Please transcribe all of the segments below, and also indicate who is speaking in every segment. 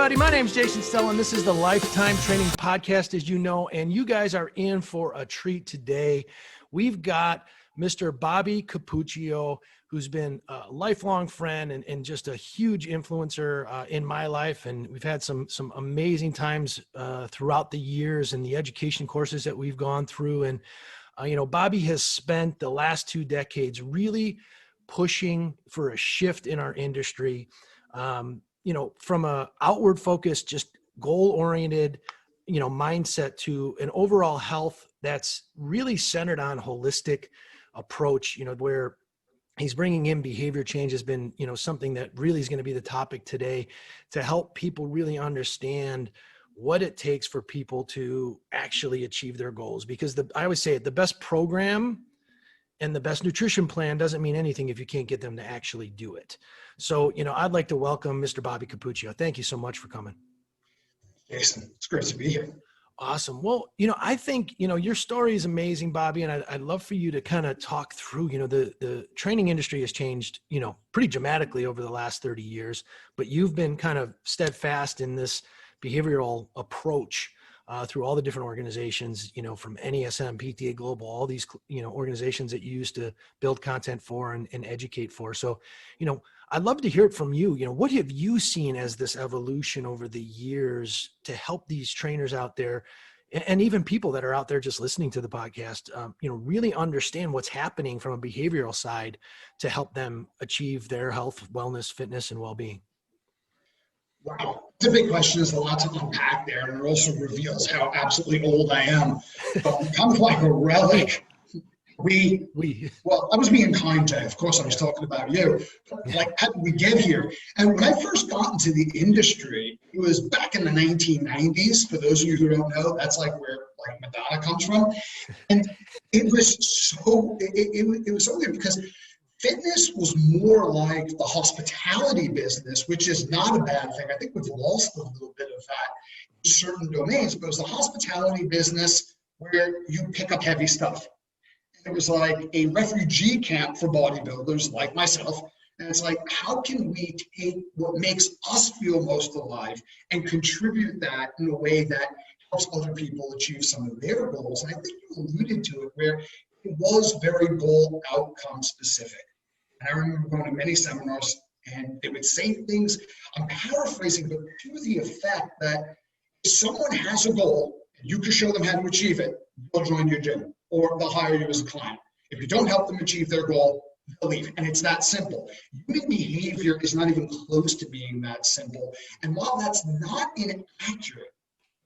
Speaker 1: everybody. My name is Jason Stella, and this is the Lifetime Training Podcast, as you know, and you guys are in for a treat today. We've got Mr. Bobby Cappuccio, who's been a lifelong friend and just a huge influencer in my life. And we've had some amazing times throughout the years and the education courses that we've gone through. And, Bobby has spent the last 2 decades really pushing for a shift in our industry. From a outward focused, just goal-oriented, mindset to an overall health that's really centered on holistic approach, where he's bringing in behavior change has been, something that really is going to be the topic today to help people really understand what it takes for people to actually achieve their goals. Because I always say it, the best program and the best nutrition plan doesn't mean anything if you can't get them to actually do it. So, I'd like to welcome Mr. Bobby Cappuccio. Thank you so much for coming.
Speaker 2: Jason, it's great to be here.
Speaker 1: Awesome. Well, I think, your story is amazing, Bobby, and I'd love for you to kind of talk through, the training industry has changed, pretty dramatically over the last 30 years, but you've been kind of steadfast in this behavioral approach through all the different organizations, from NESM, PTA Global, all these, organizations that you used to build content for and educate for. So, I'd love to hear it from you. What have you seen as this evolution over the years to help these trainers out there and even people that are out there just listening to the podcast, really understand what's happening from a behavioral side to help them achieve their health, wellness, fitness, and well-being?
Speaker 2: Wow, it's a big question. There's a lot to unpack there, and it also reveals how absolutely old I am. But I'm kind of like a relic. Well, I was being kind to, of course, I was talking about you. Like, how did we get here? And when I first got into the industry, it was back in the 1990s. For those of you who don't know, that's like where like Madonna comes from. And it was so, it was so weird because fitness was more like the hospitality business, which is not a bad thing. I think we've lost a little bit of that in certain domains, but it was the hospitality business where you pick up heavy stuff. It was like a refugee camp for bodybuilders like myself. And it's like, how can we take what makes us feel most alive and contribute that in a way that helps other people achieve some of their goals? And I think you alluded to it where it was very goal outcome specific. And I remember going to many seminars and they would say things, I'm paraphrasing, but to the effect that if someone has a goal and you can show them how to achieve it, they'll join your gym or they'll hire you as a client. If you don't help them achieve their goal, they'll leave. And it's that simple. Human behavior is not even close to being that simple. And while that's not inaccurate,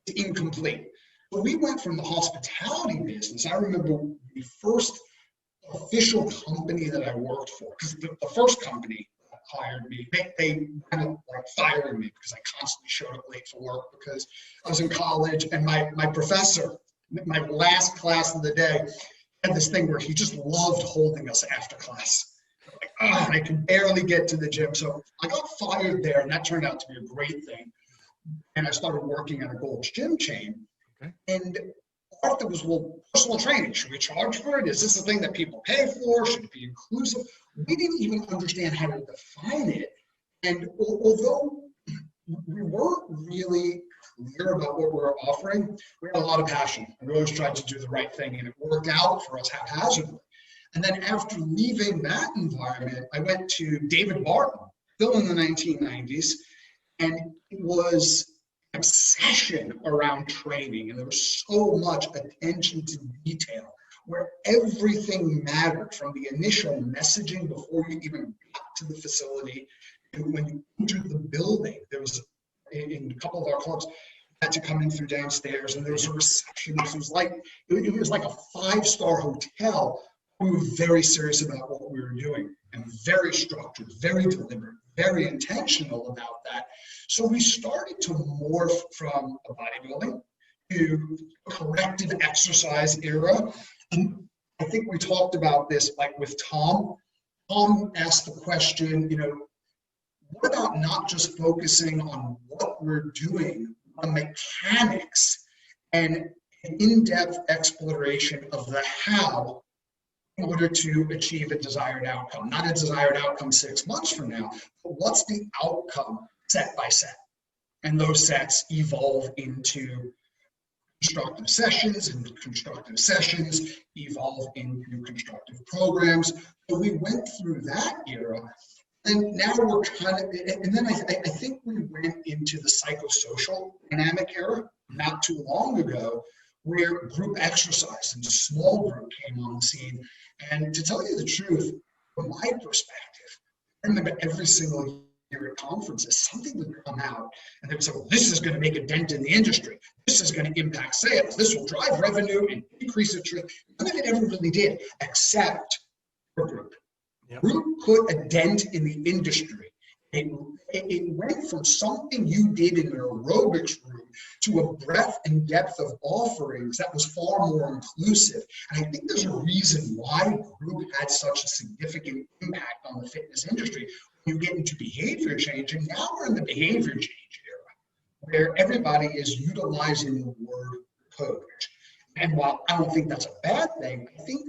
Speaker 2: it's incomplete. But we went from the hospitality business. I remember the first official company that I worked for, because the first company that hired me, they kind of like firing me because I constantly showed up late for work because I was in college and my professor, my last class of the day, had this thing where he just loved holding us after class. Like, I can barely get to the gym. So I got fired there, and that turned out to be a great thing. And I started working at a Gold's Gym chain. Okay. And part of it was, well, personal training. Should we charge for it? Is this a thing that people pay for? Should it be inclusive? We didn't even understand how to define it. And although we weren't really clear about what we were offering, we had a lot of passion. And we always tried to do the right thing, and it worked out for us haphazardly. And then after leaving that environment, I went to David Barton, still in the 1990s, and it was obsession around training, and there was so much attention to detail where everything mattered, from the initial messaging before you even got to the facility. And when you entered the building, there was, in a couple of our clubs, had to come in through downstairs, and there was a receptionist. It was like a 5-star hotel. We were very serious about what we were doing, and very structured, very deliberate, very intentional about that. So we started to morph from a bodybuilding to a corrective exercise era. And I think we talked about this like with Tom. Tom asked the question, what about not just focusing on what we're doing, on mechanics, and an in-depth exploration of the how in order to achieve a desired outcome? Not a desired outcome 6 months from now, but what's the outcome set by set? And those sets evolve into constructive sessions, and constructive sessions evolve into constructive programs. So we went through that era, and now we're kind of, and then I think we went into the psychosocial dynamic era not too long ago, where group exercise and small group came on the scene. And to tell you the truth, from my perspective, I remember every single year at conferences, something would come out and they would say, well, this is going to make a dent in the industry. This is going to impact sales. This will drive revenue and increase attrition. None of it ever really did, except for group. Yep. Group put a dent in the industry. It went from something you did in an aerobics room to a breadth and depth of offerings that was far more inclusive. And I think there's a reason why group had such a significant impact on the fitness industry. When you get into behavior change, and now we're in the behavior change era, where everybody is utilizing the word coach. And while I don't think that's a bad thing, I think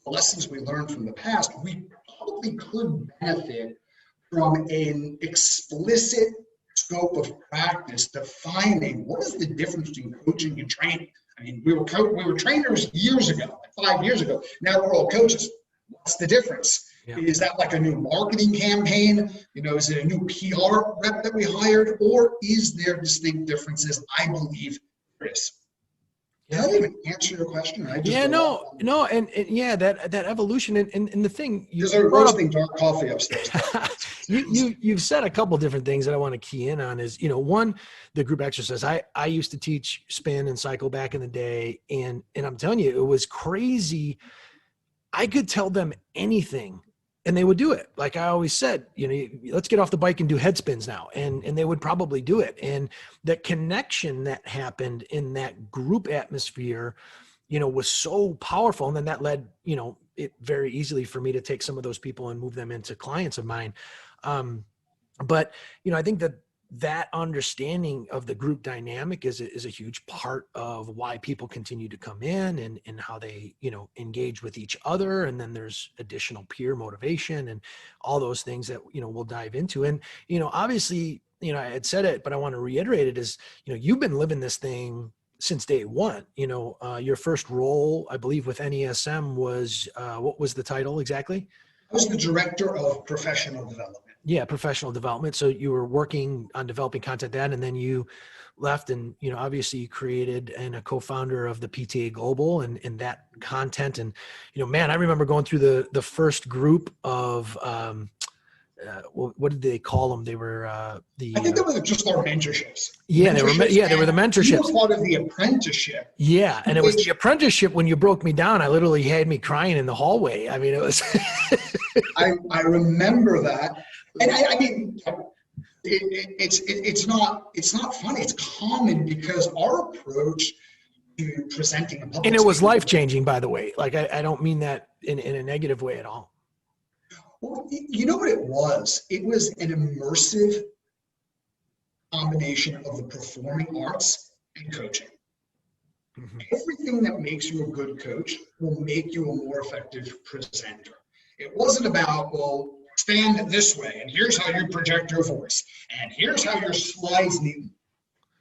Speaker 2: the lessons we learned from the past, we probably could benefit from an explicit scope of practice defining what is the difference between coaching and training. I mean, we were trainers years ago, 5 years ago. Now we're all coaches. What's the difference? Yeah. Is that like a new marketing campaign? You know, is it a new PR rep that we hired? Or is there distinct differences? I believe there is. Did I even answer your question? And
Speaker 1: yeah, that evolution and the thing
Speaker 2: there's a roasting dark coffee upstairs.
Speaker 1: You've said a couple different things that I want to key in on is, one, the group exercise. I used to teach spin and cycle back in the day, and I'm telling you, it was crazy. I could tell them anything and they would do it. Like I always said, let's get off the bike and do head spins now. And they would probably do it. And that connection that happened in that group atmosphere, was so powerful. And then that led, it very easily for me to take some of those people and move them into clients of mine. But I think that understanding of the group dynamic is a huge part of why people continue to come in and how they, engage with each other. And then there's additional peer motivation and all those things that, we'll dive into. And, obviously, I had said it, but I want to reiterate it is, you've been living this thing since day one. Your first role, I believe, with NESM was, what was the title exactly?
Speaker 2: I was the director of professional development.
Speaker 1: Yeah, professional development. So you were working on developing content then, and then you left and, obviously you created and a co-founder of the PTA Global and that content. And, man, I remember going through the first group of, what did they call them? They were I
Speaker 2: think they were just our mentorships.
Speaker 1: Yeah, they were the mentorships.
Speaker 2: You were part of the apprenticeship.
Speaker 1: Yeah, and it was the apprenticeship when you broke me down. I literally had me crying in the hallway. I mean, it was.
Speaker 2: I remember that, and I mean, it's not funny. It's common because our approach to presenting a public
Speaker 1: and it was life changing, by the way. Like I don't mean that in a negative way at all.
Speaker 2: Well, you know what it was? It was an immersive combination of the performing arts and coaching. Mm-hmm. Everything that makes you a good coach will make you a more effective presenter. It wasn't about, well, stand this way, and here's how you project your voice, and here's how your slides need.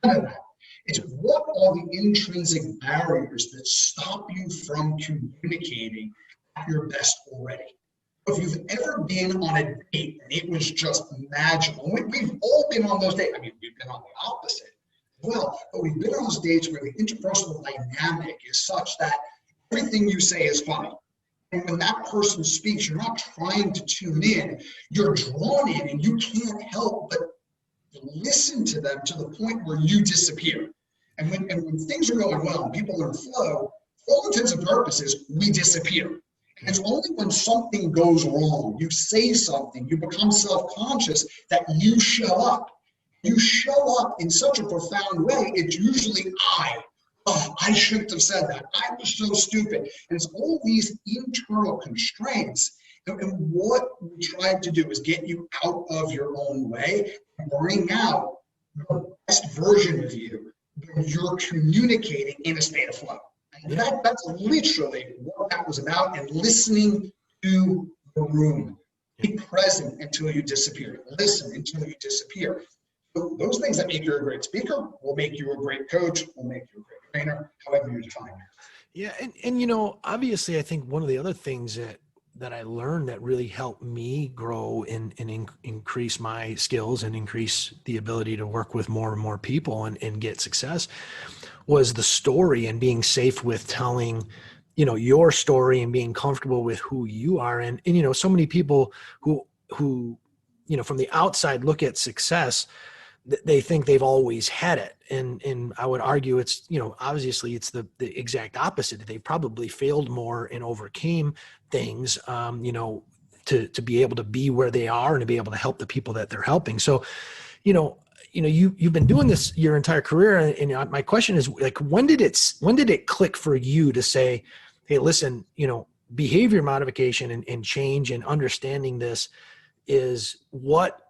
Speaker 2: None of that. It's what are the intrinsic barriers that stop you from communicating at your best already. If you've ever been on a date and it was just magical, we've all been on those dates. I mean, we've been on the opposite as well, but we've been on those dates where the interpersonal dynamic is such that everything you say is funny. And when that person speaks, you're not trying to tune in, you're drawn in and you can't help but listen to them to the point where you disappear. And when things are going well and people are in flow, for all intents and purposes, we disappear. And it's only when something goes wrong, you say something, you become self-conscious that you show up. You show up in such a profound way, it's usually I shouldn't have said that. I was so stupid. And it's all these internal constraints. And what we tried to do is get you out of your own way and bring out the best version of you when you're communicating in a state of flow. And that's literally what that was about, and listening to the room. Be present until you disappear. Listen until you disappear. Those things that make you a great speaker will make you a great coach, will make you a great trainer, however you define it.
Speaker 1: Yeah. And, you know, obviously I think one of the other things that I learned that really helped me grow and increase my skills and increase the ability to work with more and more people and get success was the story, and being safe with telling, you know, your story and being comfortable with who you are. And you know, so many people who, you know, from the outside look at success, they think they've always had it. And I would argue it's, you know, obviously it's the exact opposite. They probably failed more and overcame things, you know, to be able to be where they are and to be able to help the people that they're helping. So, you know, you've been doing this your entire career. And my question is, like, when did it click for you to say, hey, listen, you know, behavior modification and change and understanding this is what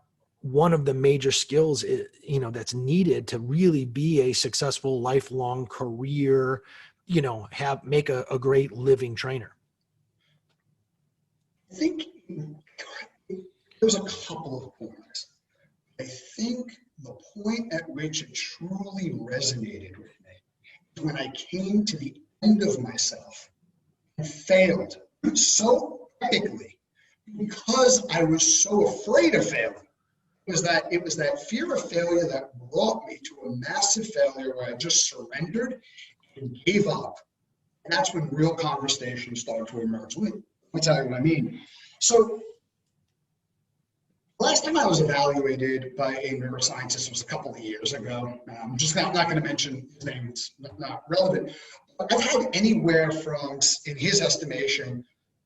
Speaker 1: one of the major skills is, you know, that's needed to really be a successful lifelong career, you know, make a great living trainer?
Speaker 2: I think there's a couple of points. I think the point at which it truly resonated with me is when I came to the end of myself and failed so epically because I was so afraid of failing. It was that fear of failure that brought me to a massive failure where I just surrendered and gave up. And that's when real conversations started to emerge. Let me tell you what I mean. So last time I was evaluated by a neuroscientist was a couple of years ago. I'm just not going to mention his name. It's not relevant. But I've had anywhere from, in his estimation,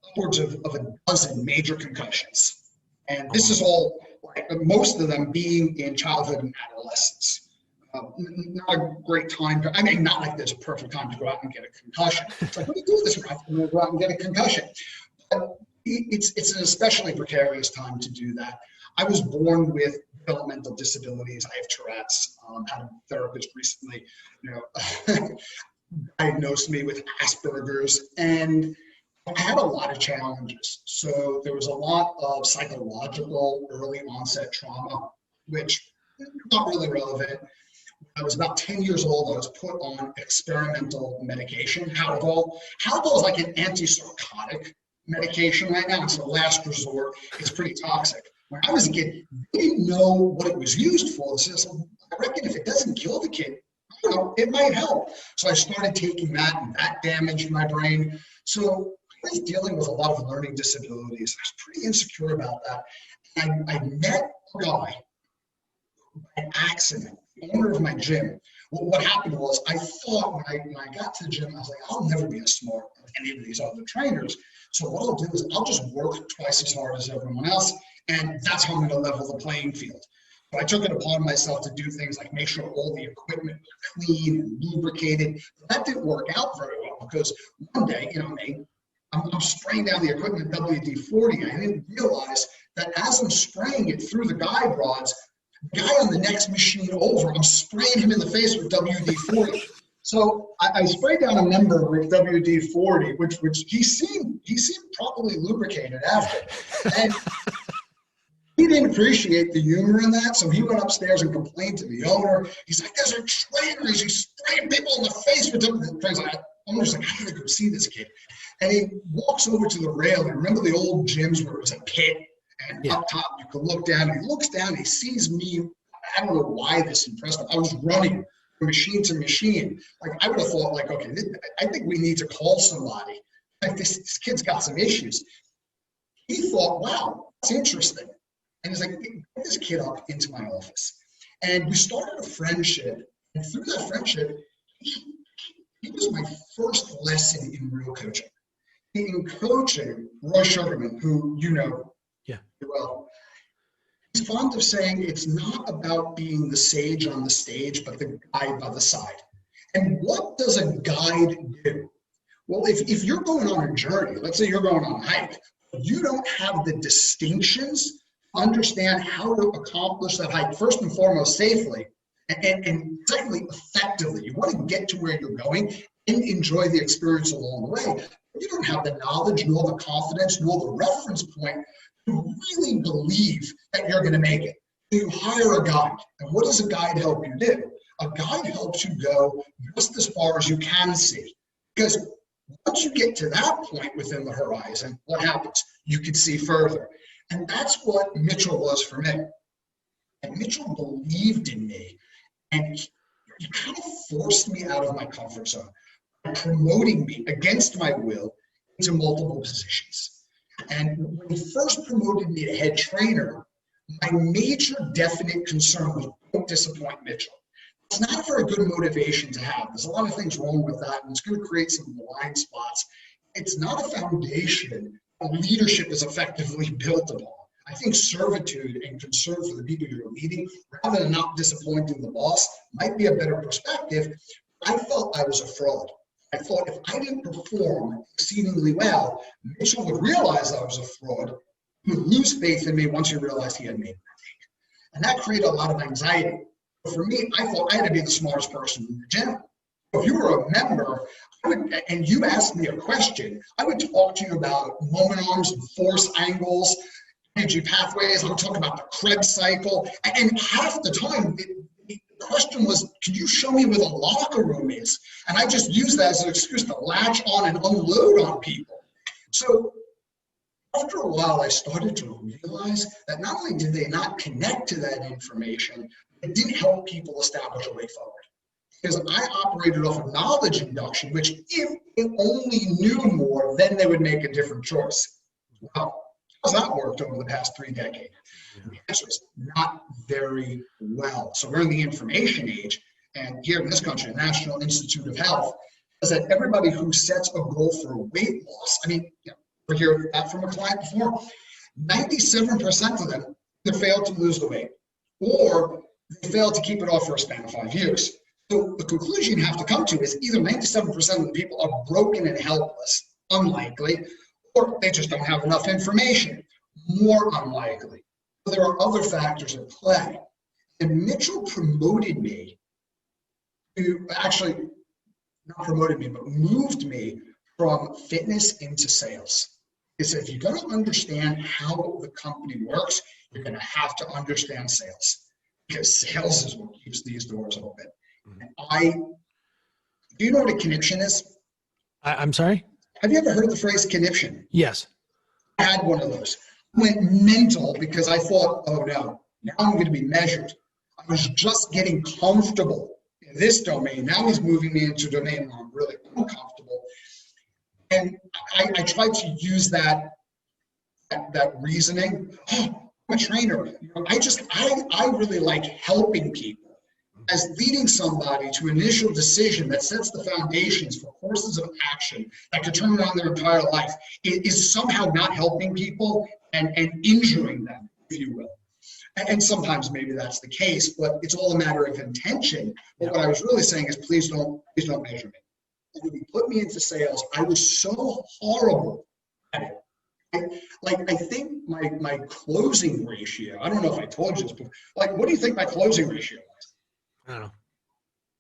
Speaker 2: upwards of a dozen major concussions. And this is all, like, most of them being in childhood and adolescence. Not a great time. I mean, not like there's a perfect time to go out and get a concussion. It's like, what do you do this? I'm going to go out and get a concussion. But it's an especially precarious time to do that. I was born with developmental disabilities. I have Tourette's. Had a therapist recently, you know, diagnosed me with Asperger's, and I had a lot of challenges. So there was a lot of psychological early onset trauma, which is not really relevant. When I was about 10 years old, I was put on experimental medication, Haldol. Haldol is like an antipsychotic medication right now. It's a last resort. It's pretty toxic. When I was a kid, they didn't know what it was used for. So I reckon if it doesn't kill the kid, you know, it might help. So I started taking that, and that damaged my brain. So I was dealing with a lot of learning disabilities. I was pretty insecure about that. And I met a guy by accident, the owner of my gym. Well, what happened was, I thought when I got to the gym, I was like, I'll never be as smart as any of these other trainers. So what I'll do is I'll just work twice as hard as everyone else, and that's how I'm going to level the playing field. So I took it upon myself to do things like make sure all the equipment was clean and lubricated. But that didn't work out very well, because one day, you know, I'm spraying down the equipment WD-40. I didn't realize that as I'm spraying it through the guide rods, the guy on the next machine over, I'm spraying him in the face with WD-40. So I sprayed down a member with WD-40, which he seemed properly lubricated after. And he didn't appreciate the humor in that, so he went upstairs and complained to the owner. He's like, "There's a trainer. He's spraying people in the face with WD-40." I'm just like, I gotta go see this kid. And he walks over to the railing. Remember the old gyms where it was a pit, and up top you could look down. And he looks down, he sees me. I don't know why this impressed him. I was running from machine to machine. Like, I would have thought, like, okay, I think we need to call somebody. Like, this kid's got some issues. He thought, wow, that's interesting. And he's like, get this kid up into my office. And we started a friendship. And through that friendship, he was my first lesson in real coaching. In coaching, Roy Sugarman, who you know well, he's fond of saying it's not about being the sage on the stage, but the guide by the side. And what does a guide do? Well, if you're going on a journey, let's say you're going on a hike, you don't have the distinctions, understand how to accomplish that hike, first and foremost, safely, and secondly, effectively. You want to get to where you're going and enjoy the experience along the way. You don't have the knowledge, nor the confidence, nor the reference point to really believe that you're going to make it. You hire a guide. And what does a guide help you do? A guide helps you go just as far as you can see. Because once you get to that point within the horizon, what happens? You can see further. And that's what Mitchell was for me. And Mitchell believed in me. And he kind of forced me out of my comfort zone, promoting me against my will into multiple positions. And when he first promoted me to head trainer, my major definite concern was don't disappoint Mitchell. It's not a very good motivation to have. There's a lot of things wrong with that, and it's going to create some blind spots. It's not a foundation leadership is effectively built upon. I think servitude and concern for the people you're leading, rather than not disappointing the boss, might be a better perspective. I felt I was a fraud. I thought if I didn't perform exceedingly well, Mitchell would realize I was a fraud. He would lose faith in me once he realized he had made a mistake. And that created a lot of anxiety. But for me, I thought I had to be the smartest person in the gym. If you were a member, and you asked me a question, I would talk to you about moment arms and force angles, energy pathways. I would talk about the Krebs cycle. And half the time, the question was, can you show me where the locker room is? And I just used that as an excuse to latch on and unload on people. So after a while, I started to realize that not only did they not connect to that information, it didn't help people establish a way forward. Because I operated off of knowledge induction, which if they only knew more, then they would make a different choice. Well, how's that worked over the past 3 decades? The answer is not very well. So we're in the information age, and here in this country, the National Institute of Health says that everybody who sets a goal for weight loss, I mean, we hear that from a client before, 97% of them either fail to lose the weight or they fail to keep it off for a span of 5 years. So the conclusion you have to come to is either 97% of the people are broken and helpless, unlikely, or they just don't have enough information, more unlikely. So there are other factors at play. And Mitchell promoted me to, actually, not promoted me, but moved me from fitness into sales. He said, if you're going to understand how the company works, you're going to have to understand sales, because sales is what keeps these doors open. And do you know what a conniption is?
Speaker 1: I'm sorry?
Speaker 2: Have you ever heard the phrase conniption?
Speaker 1: Yes.
Speaker 2: I had one of those. I went mental because I thought, oh no, now I'm going to be measured. I was just getting comfortable in this domain. Now he's moving me into a domain where I'm really uncomfortable. And I tried to use that reasoning. Oh, I'm a trainer. I really like helping people. As leading somebody to an initial decision that sets the foundations for courses of action that could turn around their entire life, it is somehow not helping people and injuring them, if you will. And sometimes maybe that's the case, but it's all a matter of intention. But what I was really saying is, please don't measure me. When you put me into sales, I was so horrible at it. I think my closing ratio, I don't know if I told you this before, what do you think my closing ratio was?
Speaker 1: I don't know.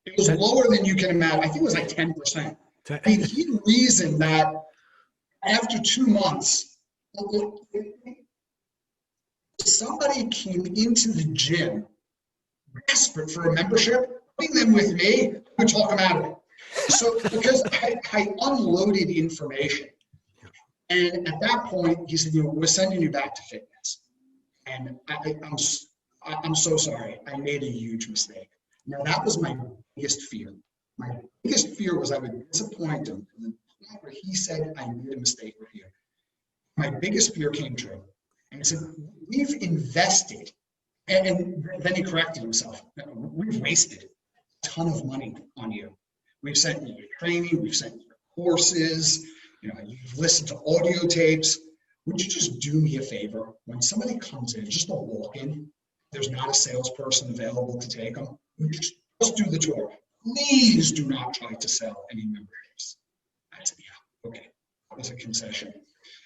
Speaker 2: It was lower than you can imagine. I think it was like 10%. I mean, he reasoned that after 2 months, somebody came into the gym desperate for a membership, putting them with me, I would talk them out of it. So because I unloaded information. And at that point, he said, we're sending you back to fitness. And I'm so sorry. I made a huge mistake. Now, that was my biggest fear. My biggest fear was I would disappoint him to the point where he said, I made a mistake right here. My biggest fear came true. And he said, we've invested. And then he corrected himself. We've wasted a ton of money on you. We've sent you your training. We've sent you your courses. You've listened to audio tapes. Would you just do me a favor? When somebody comes in, just a walk-in, there's not a salesperson available to take them, just do the tour. Please do not try to sell any memberships. I said, yeah, okay. That was a concession.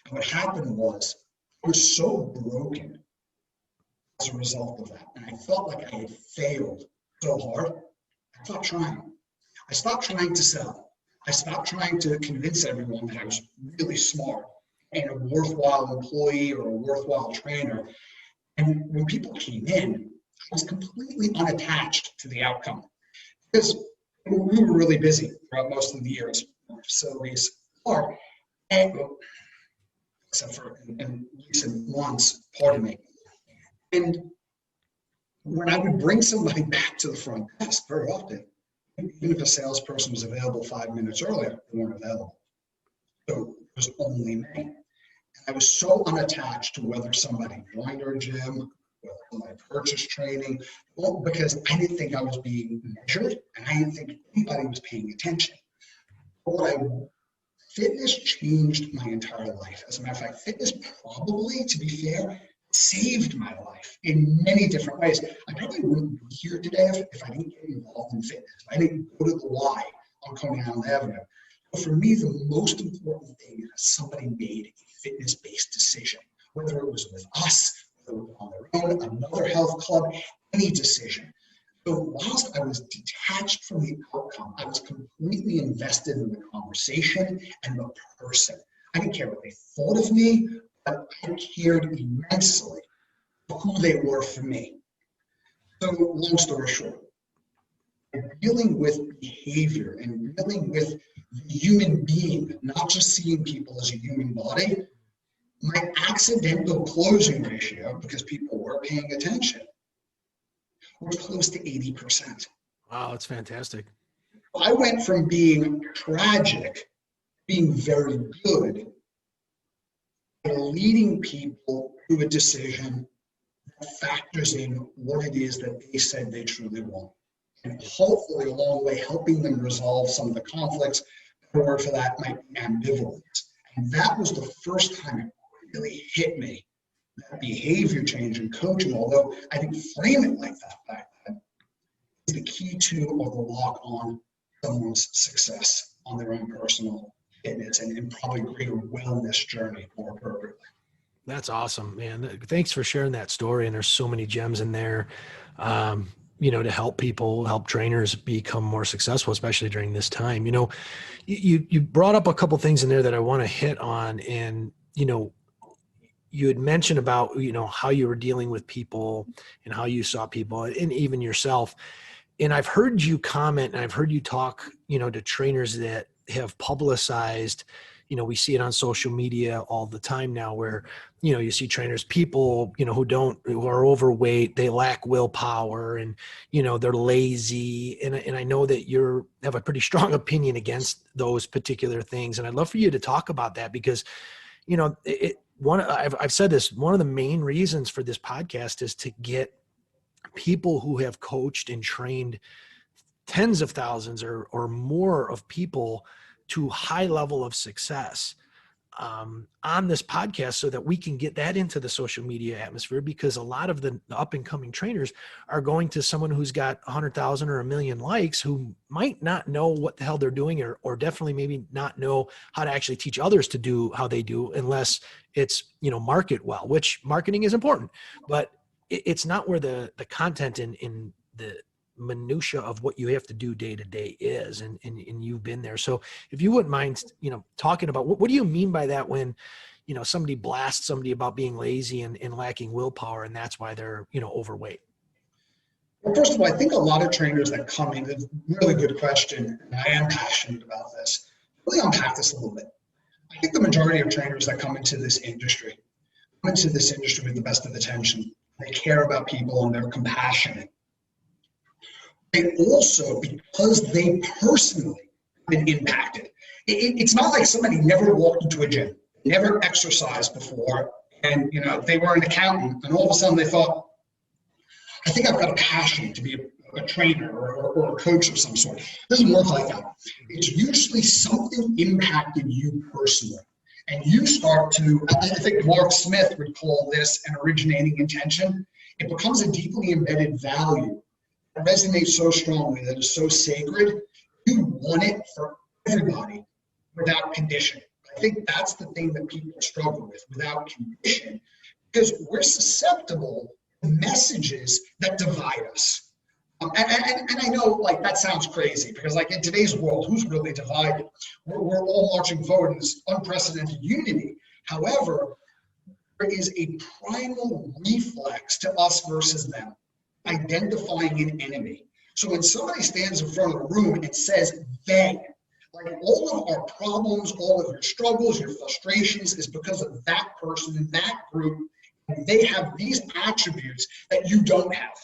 Speaker 2: And what happened was, I was so broken as a result of that. And I felt like I had failed so hard. I stopped trying. I stopped trying to sell. I stopped trying to convince everyone that I was really smart and a worthwhile employee or a worthwhile trainer. And when people came in, I was completely unattached to the outcome because we were really busy throughout most of the years. Facilities are, except for in recent months, pardon me. And when I would bring somebody back to the front desk very often, even if a salesperson was available 5 minutes earlier, they weren't available. So it was only me. And I was so unattached to whether somebody joined our gym, whether somebody purchased training, well, because I didn't think I was being measured and I didn't think anybody was paying attention. But fitness changed my entire life. As a matter of fact, fitness probably, to be fair, saved my life in many different ways. I probably wouldn't be here today if I didn't get involved in fitness. If I didn't go to the Y on Coney Island Avenue. But for me, the most important thing is somebody made a fitness-based decision, whether it was with us, whether it was on their own, another health club, any decision. So whilst I was detached from the outcome, I was completely invested in the conversation and the person. I didn't care what they thought of me, but I cared immensely who they were for me. So long story short, dealing with behavior and dealing with the human being, not just seeing people as a human body, my accidental closing ratio, because people were paying attention, was close to 80%.
Speaker 1: Wow, that's fantastic.
Speaker 2: I went from being tragic, being very good, and leading people to a decision that factors in what it is that they said they truly want. And hopefully along the way, helping them resolve some of the conflicts, the word for that might be ambivalence. And that was the first time it really hit me, that behavior change in coaching, although I didn't frame it like that back then, is the key to or the lock on someone's success on their own personal fitness and probably greater wellness journey more appropriately.
Speaker 1: That's awesome, man. Thanks for sharing that story. And there's so many gems in there, to help people, help trainers become more successful, especially during this time. You brought up a couple things in there that I want to hit on. And, you had mentioned about, how you were dealing with people and how you saw people and even yourself. And I've heard you comment and I've heard you talk, to trainers that have publicized, we see it on social media all the time now where, you see trainers, people, who are overweight, they lack willpower and, they're lazy. And I know that you have a pretty strong opinion against those particular things. And I'd love for you to talk about that because, I've said this, one of the main reasons for this podcast is to get people who have coached and trained tens of thousands or more of people to high level of success on this podcast so that we can get that into the social media atmosphere, because a lot of the up and coming trainers are going to someone who's got 100,000 or 1 million likes who might not know what the hell they're doing or definitely maybe not know how to actually teach others to do how they do unless it's, market well, which marketing is important, but it's not where the content in the minutia of what you have to do day to day is. And you've been there. So if you wouldn't mind, talking about what do you mean by that when, somebody blasts somebody about being lazy and lacking willpower, and that's why they're, overweight?
Speaker 2: Well, first of all, I think a lot of trainers that come in, it's a really good question, and I am passionate about this. Really unpack this a little bit. I think the majority of trainers that come into this industry with the best of intention. They care about people and they're compassionate. They also, because they personally been impacted, it's not like somebody never walked into a gym, never exercised before, and they were an accountant, and all of a sudden they thought, I think I've got a passion to be a trainer or a coach of some sort. It doesn't work like that. It's usually something impacted you personally. And you start to, I think Mark Smith would call this an originating intention. It becomes a deeply embedded value that resonates so strongly, that is so sacred. You want it for everybody without condition. I think that's the thing that people struggle with, without condition, because we're susceptible to messages that divide us. And I know, that sounds crazy, because in today's world, who's really divided? We're all marching forward in this unprecedented unity. However, there is a primal reflex to us versus them. identifying an enemy. So when somebody stands in front of the room and says they, like all of our problems, all of your struggles, your frustrations is because of that person in that group, and they have these attributes that you don't have.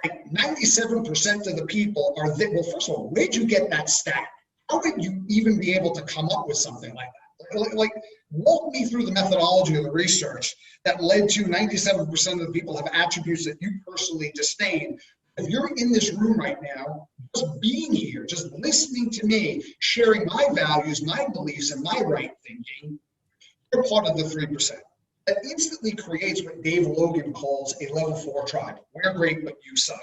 Speaker 2: Like 97% of the people are there. Well, first of all, where'd you get that stat? How would you even be able to come up with something like that? Like walk me through the methodology of the research that led to 97% of the people have attributes that you personally disdain. If you're in this room right now, just being here, just listening to me, sharing my values, my beliefs, and my right thinking, you're part of the 3%. That instantly creates what Dave Logan calls a level 4 tribe. We're great, but you suck.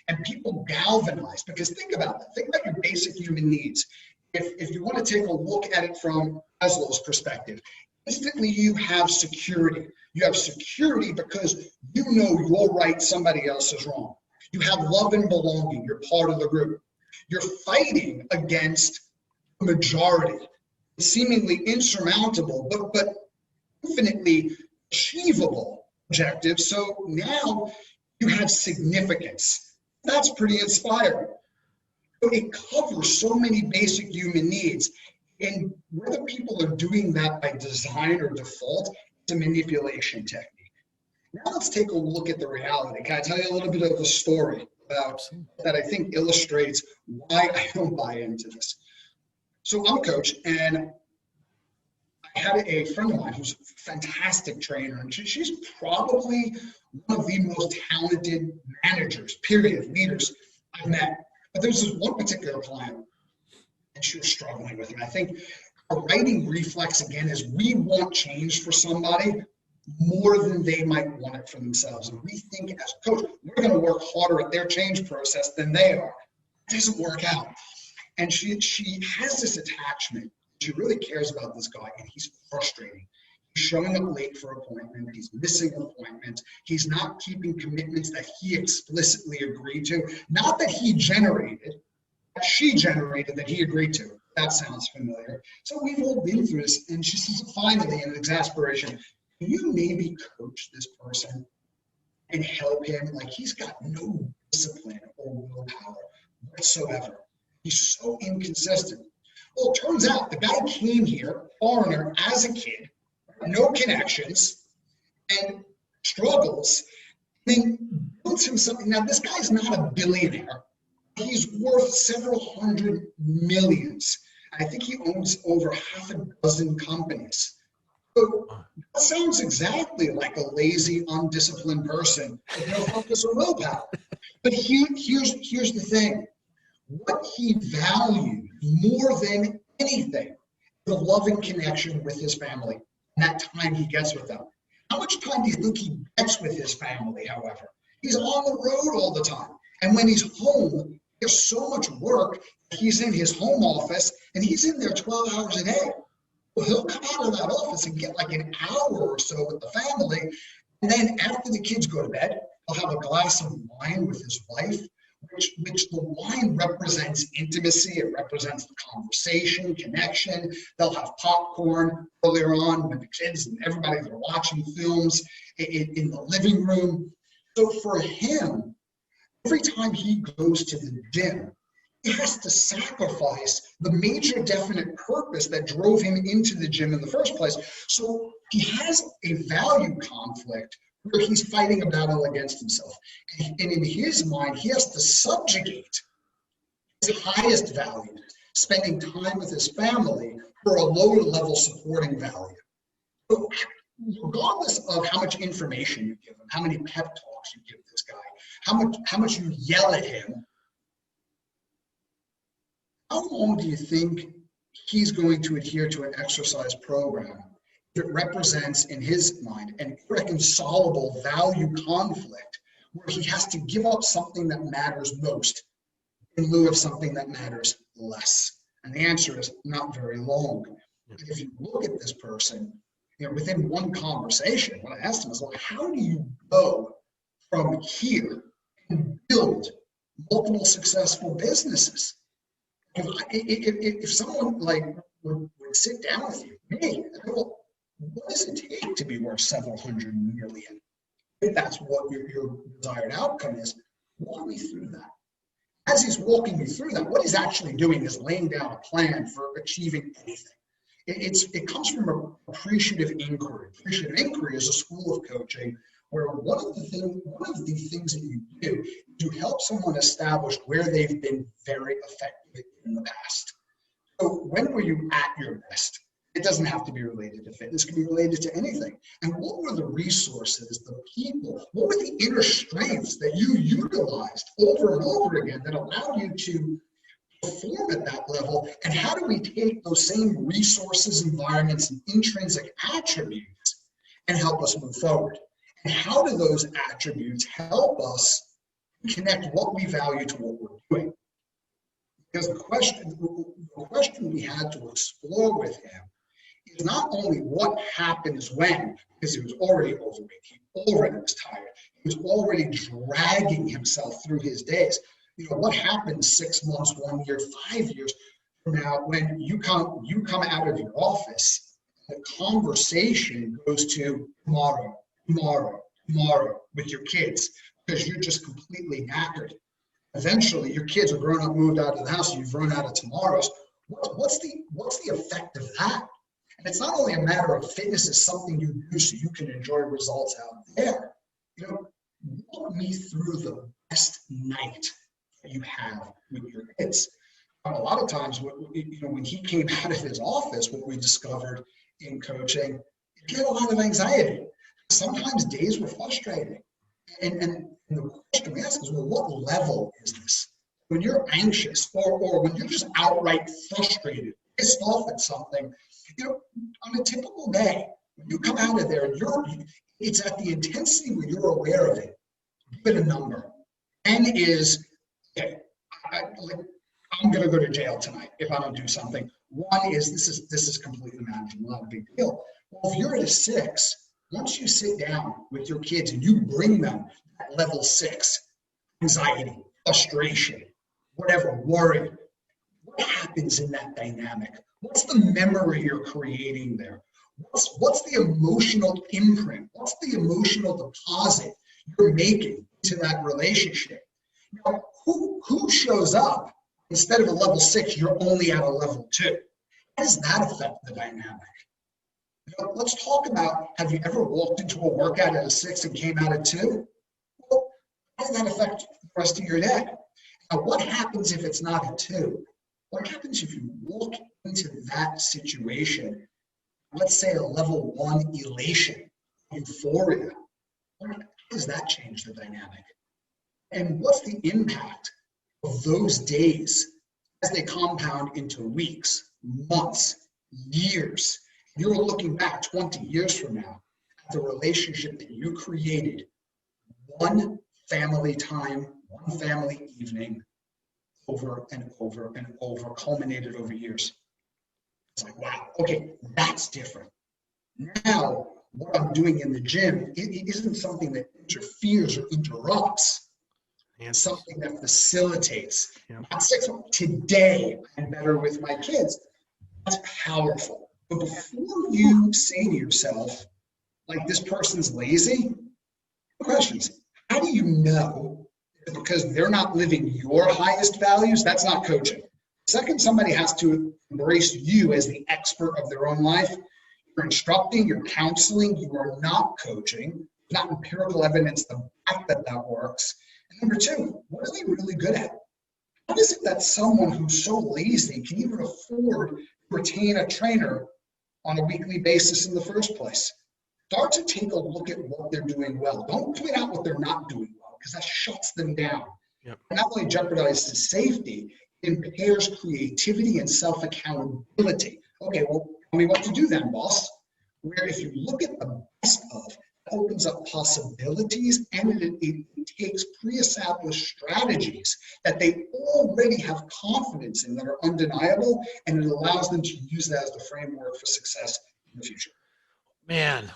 Speaker 2: And people galvanize, because think about that. Think about your basic human needs. If you want to take a look at it from Maslow's perspective, instantly you have security. You have security because you know you're right, somebody else is wrong. You have love and belonging. You're part of the group. You're fighting against the majority. It's seemingly insurmountable, but infinitely achievable objectives. So now you have significance. That's pretty inspiring. So it covers so many basic human needs. And whether people are doing that by design or default, it's a manipulation technique. Now let's take a look at the reality. Can I tell you a little bit of a story about that I think illustrates why I don't buy into this? So I'm a coach, and I had a friend of mine who's a fantastic trainer, and she's probably one of the most talented managers, period, leaders I've met. But there's this one particular client, and she was struggling with it. I think our writing reflex, again, is we want change for somebody more than they might want it for themselves. And we think as a coach, we're going to work harder at their change process than they are. It doesn't work out. And she has this attachment. She really cares about this guy, and he's frustrating. He's showing up late for appointment. He's missing appointments. He's not keeping commitments that he explicitly agreed to. Not that he generated, that she generated that he agreed to. That sounds familiar. So we've all been through this. And she says, finally, in exasperation, can you maybe coach this person and help him? Like, he's got no discipline or willpower whatsoever. He's so inconsistent. Well, it turns out the guy came here, foreigner, as a kid, no connections, and struggles, and then built himself. Now, this guy's not a billionaire. He's worth several hundred millions. I think he owns over half a dozen companies. So that sounds exactly like a lazy, undisciplined person with no focus or willpower. But here's the thing. What he valued more than anything, the loving connection with his family, and that time he gets with them. How much time do you think he gets with his family, however? He's on the road all the time. And when he's home, there's so much work. He's in his home office, and he's in there 12 hours a day. Well, he'll come out of that office and get like an hour or so with the family. And then after the kids go to bed, he'll have a glass of wine with his wife, which the wine represents intimacy. It represents the conversation, connection. They'll have popcorn earlier on with the kids and everybody. They're watching films in the living room. So for him, every time he goes to the gym, he has to sacrifice the major definite purpose that drove him into the gym in the first place. So he has a value conflict where he's fighting a battle against himself. And in his mind, he has to subjugate his highest value, spending time with his family, for a lower level supporting value. So regardless of how much information you give him, how many pep talks you give this guy, how much you yell at him, how long do you think he's going to adhere to an exercise program if it represents, in his mind, an irreconcilable value conflict where he has to give up something that matters most in lieu of something that matters less? And the answer is not very long. If you look at this person, within one conversation, what I asked him is, well, how do you go from here and build multiple successful businesses? If someone would sit down with you, hey, well, what does it take to be worth several hundred million? If that's what your desired outcome is, Walk me through that. As he's walking you through that, what he's actually doing is laying down a plan for achieving anything. It comes from an appreciative inquiry. Appreciative inquiry is a school of coaching where one of the things that you do is to help someone establish where they've been very effective in the past. So when were you at your best? It doesn't have to be related to fitness, it can be related to anything. And what were the resources, the people, what were the inner strengths that you utilized over and over again that allowed you to perform at that level? And how do we take those same resources, environments, and intrinsic attributes and help us move forward? And how do those attributes help us connect what we value to what we're doing? Because the question we had to explore with him is not only what happens when, because he was already overweight, he already was tired, he was already dragging himself through his days. What happens 6 months, 1 year, 5 years from now when you come out of your office, the conversation goes to tomorrow with your kids because you're just completely knackered. Eventually, your kids are grown up, moved out of the house, and you've run out of tomorrows. What's the effect of that? And it's not only a matter of fitness is something you do so you can enjoy results out there. Walk me through the best night that you have with your kids. A lot of times, when he came out of his office, what we discovered in coaching, he had a lot of anxiety. Sometimes days were frustrating. And the question we ask is, well, what level is this? When you're anxious or when you're just outright frustrated, pissed off at something, on a typical day, when you come out of there, it's at the intensity where you're aware of it. Give it a number. N is, okay, I'm going to go to jail tonight if I don't do something. 1 is, this is completely manageable, not a big deal. Well, if you're at a 6, once you sit down with your kids and you bring them at level 6, anxiety, frustration, whatever, worry, what happens in that dynamic? What's the memory you're creating there? What's the emotional imprint? What's the emotional deposit you're making to that relationship? Now, who shows up instead of a level 6, you're only at a level 2? How does that affect the dynamic? Let's talk about, have you ever walked into a workout at a 6 and came out at 2? Well, how does that affect the rest of your day? Now, what happens if it's not a 2? What happens if you walk into that situation, let's say a level 1 elation, euphoria? How does that change the dynamic? And what's the impact of those days as they compound into weeks, months, years? You're looking back 20 years from now at the relationship that you created, one family time, one family evening, over and over and over, culminated over years. It's like, wow, okay, that's different. Now, what I'm doing in the gym, it isn't something that interferes or interrupts. It's something that facilitates. Yeah. Today, I'm better with my kids. That's powerful. But before you say to yourself, like, this person's lazy, questions. How do you know that because they're not living your highest values, that's not coaching? Second, somebody has to embrace you as the expert of their own life. You're instructing, you're counseling, you are not coaching. Not empirical evidence the fact that that works. And number 2, what are they really good at? How is it that someone who's so lazy can even afford to retain a trainer on a weekly basis in the first place? Start to take a look at what they're doing well. Don't point out what they're not doing well, because that shuts them down. Yep. And not only jeopardizes safety, it impairs creativity and self-accountability. Okay, well, tell me what to do then, boss. Where if you look at the best of, it opens up possibilities, and it takes pre-established strategies that they already have confidence in that are undeniable, and it allows them to use that as the framework for success in the future.
Speaker 1: Man,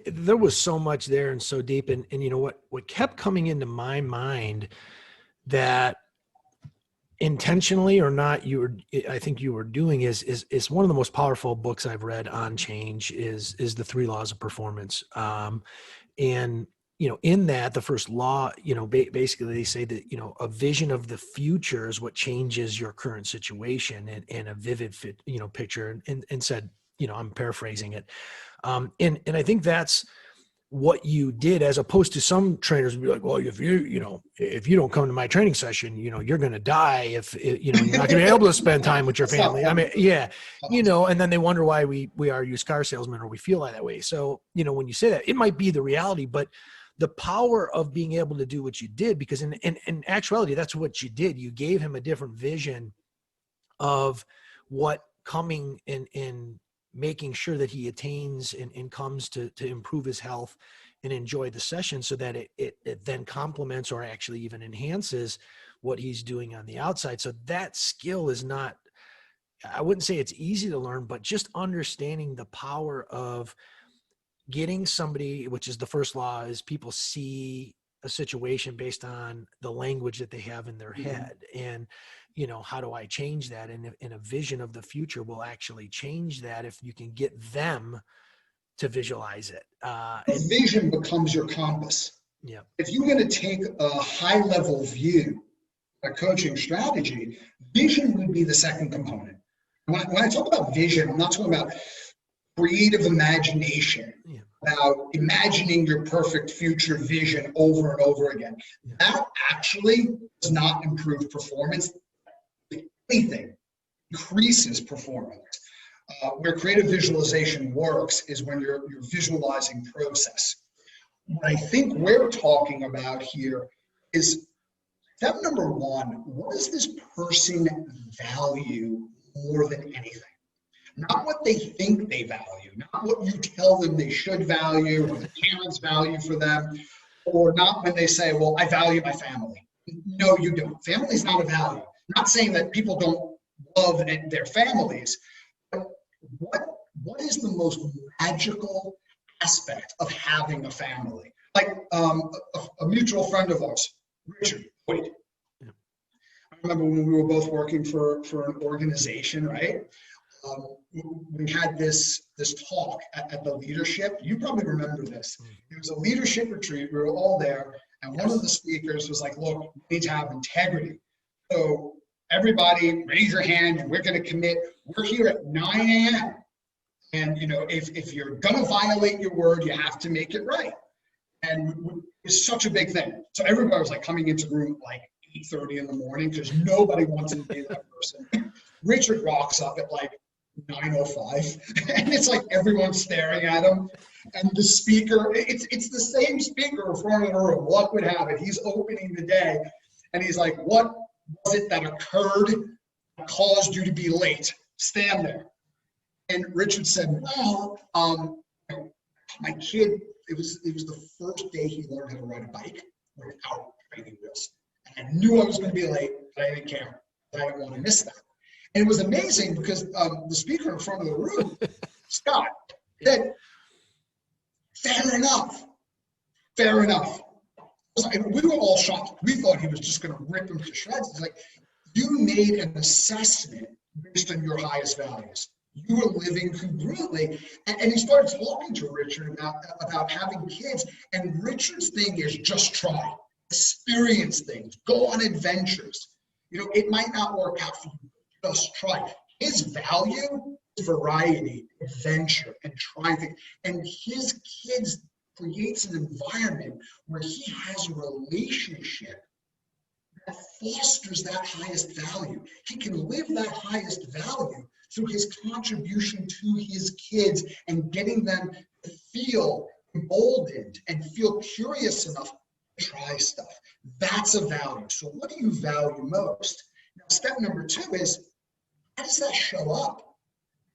Speaker 1: there was so much there and so deep. And you know what kept coming into my mind that intentionally or not, I think you were doing is one of the most powerful books I've read on change is the 3 Laws of Performance. And in that, the first law, basically they say that, a vision of the future is what changes your current situation, and a vivid picture, and said, I'm paraphrasing it. And I think that's what you did, as opposed to some trainers would be like, well, if you don't come to my training session, you're going to die you're not going to be able to spend time with your family. I mean, yeah, and then they wonder why we are used car salesmen, or we feel like that way. So, when you say that, it might be the reality, but the power of being able to do what you did, because in actuality, that's what you did. You gave him a different vision of what coming and making sure that he attains and comes to improve his health and enjoy the session, so that it then complements or actually even enhances what he's doing on the outside. So that skill is not, I wouldn't say it's easy to learn, but just understanding the power of getting somebody, which is the first law, is people see a situation based on the language that they have in their head. And, how do I change that? And a vision of the future will actually change that if you can get them to visualize it.
Speaker 2: Vision becomes your compass.
Speaker 1: Yeah.
Speaker 2: If you're going to take a high level view, a coaching strategy, vision would be the second component. When I talk about vision, I'm not talking about creative imagination, about imagining your perfect future vision over and over again. That actually does not improve performance. If anything, increases performance. Where creative visualization works is when you're visualizing process. What I think we're talking about here is step number one: what does this person value more than anything? Not what they think they value, not what you tell them they should value, or the parents value for them, or not when they say, well, I value my family. No, you don't. Family is not a value. I'm not saying that people don't love their families, but what is the most magical aspect of having a family? Like a mutual friend of ours, Richard Boyd. I remember when we were both working for an organization, right? We had this talk at the leadership. You probably remember this. It was a leadership retreat. We were all there, and one of the speakers was like, look, we need to have integrity. So everybody raise your hand, and we're going to commit. We're here at 9 a.m. And, if you're going to violate your word, you have to make it right. And it's such a big thing. So everybody was like coming into the room like 8:30 in the morning, because nobody wanted to be that person. Richard rocks up at like 9:05, and it's like everyone's staring at him. And the speaker, it's the same speaker in front of the room. Luck would have it, he's opening the day, and he's like, what was it that occurred that caused you to be late? Stand there. And Richard said, well, my kid, it was the first day he learned how to ride a bike without training wheels. And I knew I was going to be late, but I didn't care. I didn't want to miss that. And it was amazing because the speaker in front of the room, Scott, said, fair enough. Fair enough. We were all shocked. We thought he was just going to rip him to shreds. It's like, you made an assessment based on your highest values. You were living congruently. And he started talking to Richard about having kids. And Richard's thing is just try. Experience things. Go on adventures. It might not work out for you. Just try. His value is variety, adventure, and trying things. And his kids creates an environment where he has a relationship that fosters that highest value. He can live that highest value through his contribution to his kids and getting them to feel emboldened and feel curious enough to try stuff. That's a value. So what do you value most? Now, step number two is, how does that show up?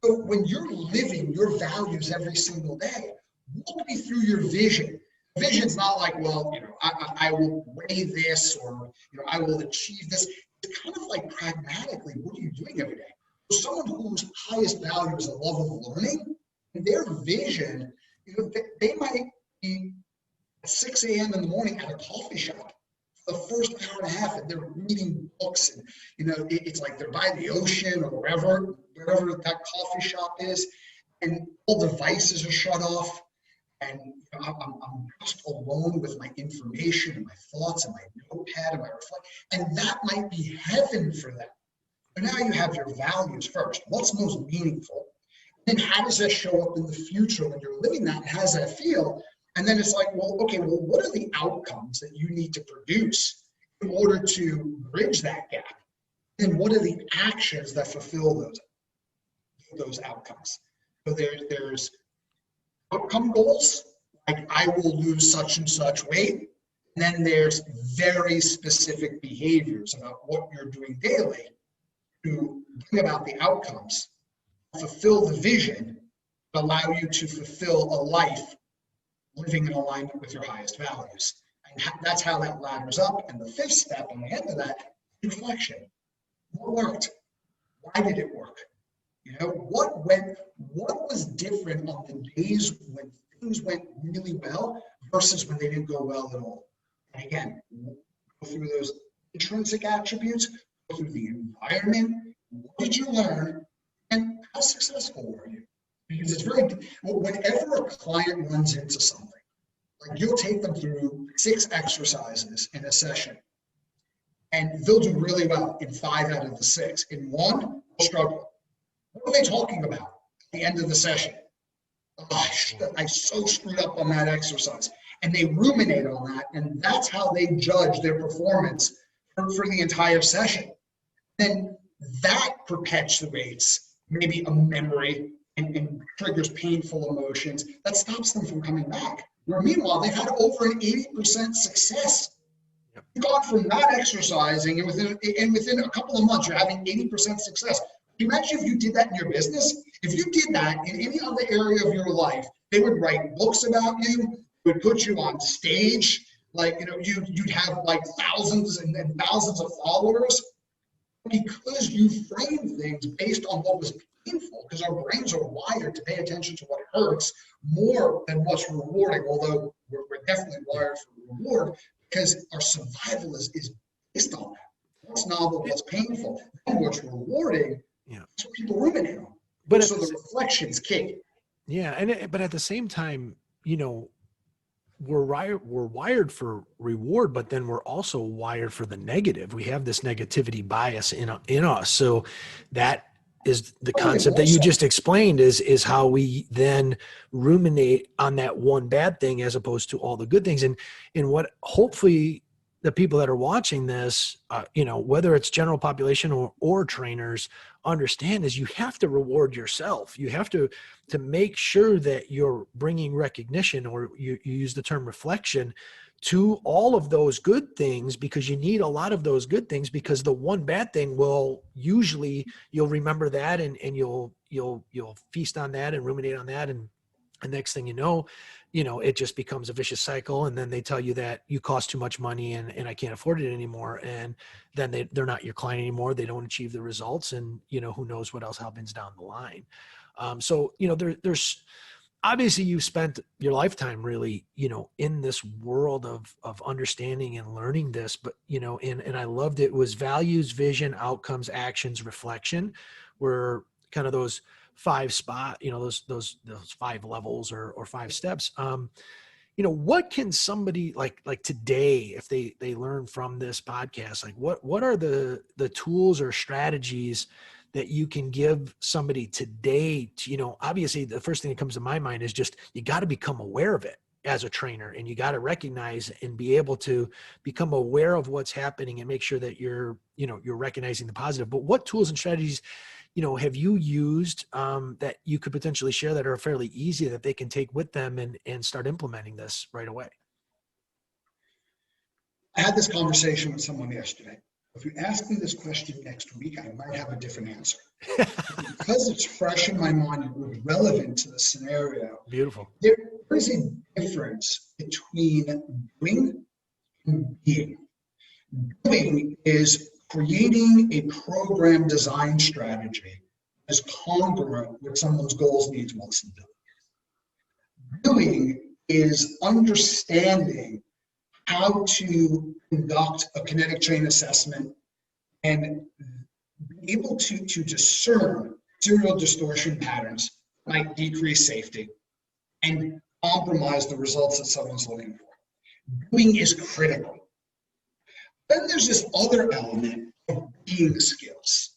Speaker 2: So when you're living your values every single day, walk me through your vision. Vision's not like, well, I will weigh this, or I will achieve this. It's kind of like pragmatically, what are you doing every day? So someone whose highest value is a love of learning, and their vision, they might be at 6 a.m. in the morning at a coffee shop. The first hour and a half, and they're reading books, and it's like they're by the ocean or wherever that coffee shop is, and all devices are shut off, and I'm just alone with my information and my thoughts and my notepad and my reflection, and that might be heaven for them. But now you have your values first. What's most meaningful? And how does that show up in the future when you're living that, and how does that feel? And then it's like, well, okay, well, what are the outcomes that you need to produce in order to bridge that gap? And what are the actions that fulfill those outcomes? So there's outcome goals, like I will lose such and such weight. And then there's very specific behaviors about what you're doing daily to bring about the outcomes, fulfill the vision, allow you to fulfill a life living in alignment with your highest values. And that's how that ladders up. And the fifth step on the end of that, reflection. What worked? Why did it work? You know, what was different on the days when things went really well versus when they didn't go well at all? And again, go through those intrinsic attributes, go through the environment. What did you learn? And how successful were you? Because it's very, whenever a client runs into something, like you'll take them through 6 exercises in a session, and they'll do really well in 5 out of the 6. In 1, they'll struggle. What are they talking about at the end of the session? Oh, I so screwed up on that exercise. And they ruminate on that, and that's how they judge their performance for the entire session. Then that perpetuates maybe a memory and triggers painful emotions that stops them from coming back. Where meanwhile, they've had over an 80% success. You've gone from not exercising, and within a couple of months, you're having 80% success. Imagine if you did that in your business. If you did that in any other area of your life, they would write books about you, would put you on stage, like, you know, you'd have like thousands and thousands of followers, because you frame things based on what was painful, because our brains are wired to pay attention to what hurts more than what's rewarding, although we're definitely wired for reward, because our survival is based on that. What's novel, what's painful, and what's rewarding.
Speaker 1: Yeah.
Speaker 2: That's what people ruminate on.
Speaker 1: But
Speaker 2: so the reflection's key.
Speaker 1: Yeah, but at the same time, you know, we're wired for reward, but then we're also wired for the negative. We have this negativity bias in us. So that is the concept that you just explained is how we then ruminate on that one bad thing as opposed to all the good things. And what hopefully the people that are watching this, you know, whether it's general population or trainers, understand is you have to reward yourself. You have to make sure that you're bringing recognition, or you use the term reflection, to all of those good things, because you need a lot of those good things, because the one bad thing will usually, you'll remember that and you'll feast on that and ruminate on that. And the next thing you know, it just becomes a vicious cycle. And then they tell you that you cost too much money and I can't afford it anymore. And then they're not your client anymore. They don't achieve the results. And, who knows what else happens down the line. So, there's obviously you've spent your lifetime really, in this world of understanding and learning this, but, and I loved it was values, vision, outcomes, actions, reflection were kind of those 5 spot, those 5 levels or 5 steps. What can somebody like today, if they learn from this podcast, like what are the tools or strategies that you can give somebody today to, obviously the first thing that comes to my mind is just, you got to become aware of it as a trainer, and you got to recognize and be able to become aware of what's happening and make sure that you're recognizing the positive. But what tools and strategies, have you used that you could potentially share that are fairly easy that they can take with them and start implementing this right away?
Speaker 2: I had this conversation with someone yesterday. If you ask me this question next week, I might have a different answer. Because it's fresh in my mind and was relevant to the scenario.
Speaker 1: Beautiful.
Speaker 2: There is a difference between doing and being. Doing is creating a program design strategy as congruent with someone's goals, needs, wants, and abilities. Doing is understanding how to conduct a kinetic chain assessment and be able to discern serial distortion patterns that might decrease safety, and compromise the results that someone's looking for. Doing is critical. Then there's this other element of being skills.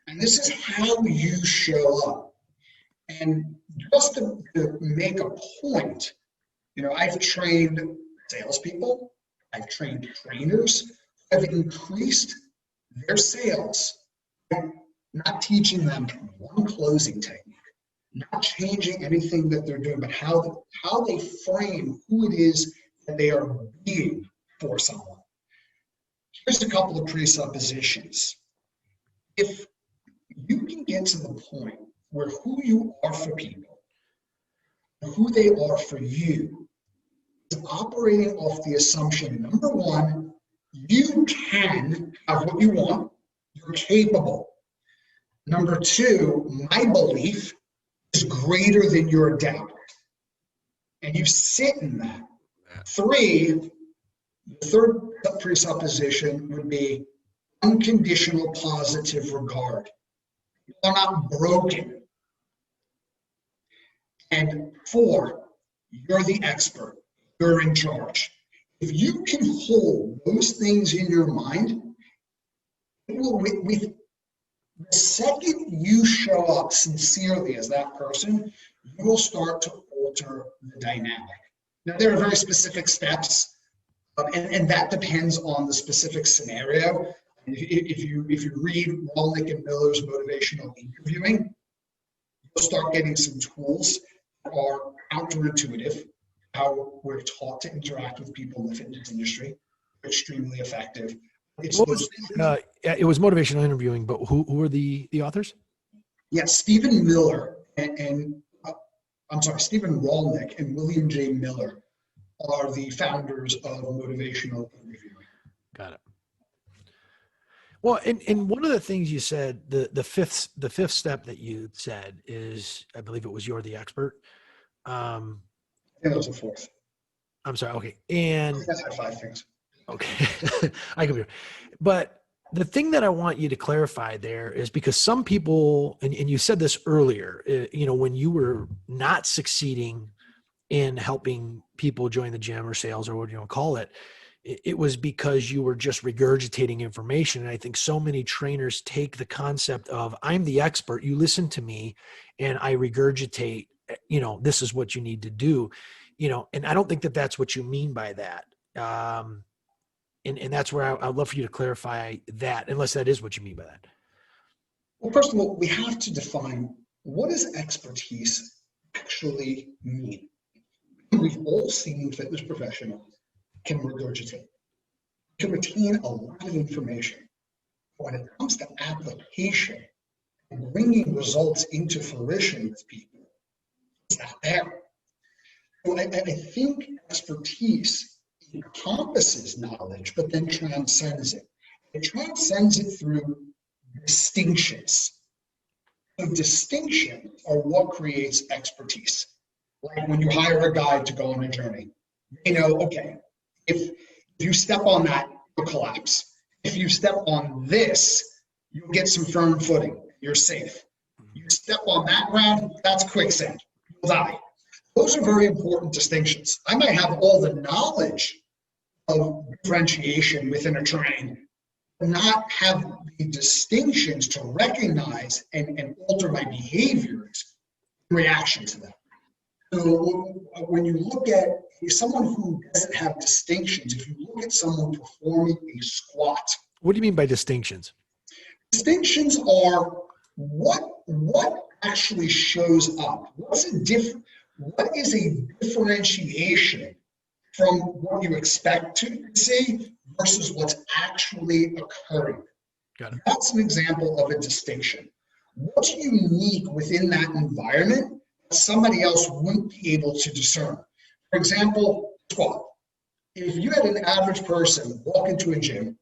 Speaker 2: And this is how you show up. And just to make a point, I've trained salespeople, I've trained trainers, I've increased their sales, not teaching them one closing technique, not changing anything that they're doing, but how they frame who it is that they are being for someone. Here's a couple of presuppositions. If you can get to the point where who you are for people, who they are for you, is operating off the assumption, number one, you can have what you want, you're capable. Number two, my belief is greater than your doubt. And you sit in that. Three, the third presupposition would be unconditional positive regard. You're not broken. And four, you're the expert. You're in charge. If you can hold those things in your mind, it will, with the second you show up sincerely as that person, you will start to alter the dynamic. Now, there are very specific steps, and that depends on the specific scenario. If you read Rolnick and Miller's motivational interviewing, you'll start getting some tools that are counterintuitive, how we're taught to interact with people in the fitness industry. Extremely effective. It was
Speaker 1: motivational interviewing, but who were the authors?
Speaker 2: Yeah, Stephen Miller and Stephen Rolnick and William J. Miller are the founders of motivational interviewing.
Speaker 1: Got it. Well, and one of the things you said, the fifth step that you said is, I believe it was, you're the expert.
Speaker 2: I think that was the fourth.
Speaker 1: I'm sorry. Okay. And
Speaker 2: I had 5 things.
Speaker 1: Okay. I could be, but the thing that I want you to clarify there is because some people, and you said this earlier, when you were not succeeding in helping people join the gym or sales or what you want to call it, it was because you were just regurgitating information. And I think so many trainers take the concept of, I'm the expert, you listen to me and I regurgitate, this is what you need to do, and I don't think that that's what you mean by that. And that's where I'd love for you to clarify that, unless that is what you mean by that.
Speaker 2: Well, first of all, we have to define, what does expertise actually mean? We've all seen fitness professionals can regurgitate, can retain a lot of information. When it comes to application and bringing results into fruition with people, it's not there. So I think expertise encompasses knowledge, but then transcends it. It transcends it through distinctions. So distinctions are what creates expertise. Like when you hire a guide to go on a journey, okay, if you step on that, you'll collapse. If you step on this, you'll get some firm footing. You're safe. You step on that ground, that's quicksand. You'll die. Those are very important distinctions. I might have all the knowledge of differentiation within a terrain, but not have the distinctions to recognize and alter my behaviors in reaction to them. So when you look at someone who doesn't have distinctions, if you look at someone performing a squat.
Speaker 1: What do you mean by distinctions?
Speaker 2: Distinctions are what actually shows up. What is a differentiation from what you expect to see versus what's actually occurring?
Speaker 1: Got it.
Speaker 2: That's an example of a distinction. What's unique within that environment that somebody else wouldn't be able to discern? For example, squat. If you had an average person walk into a gym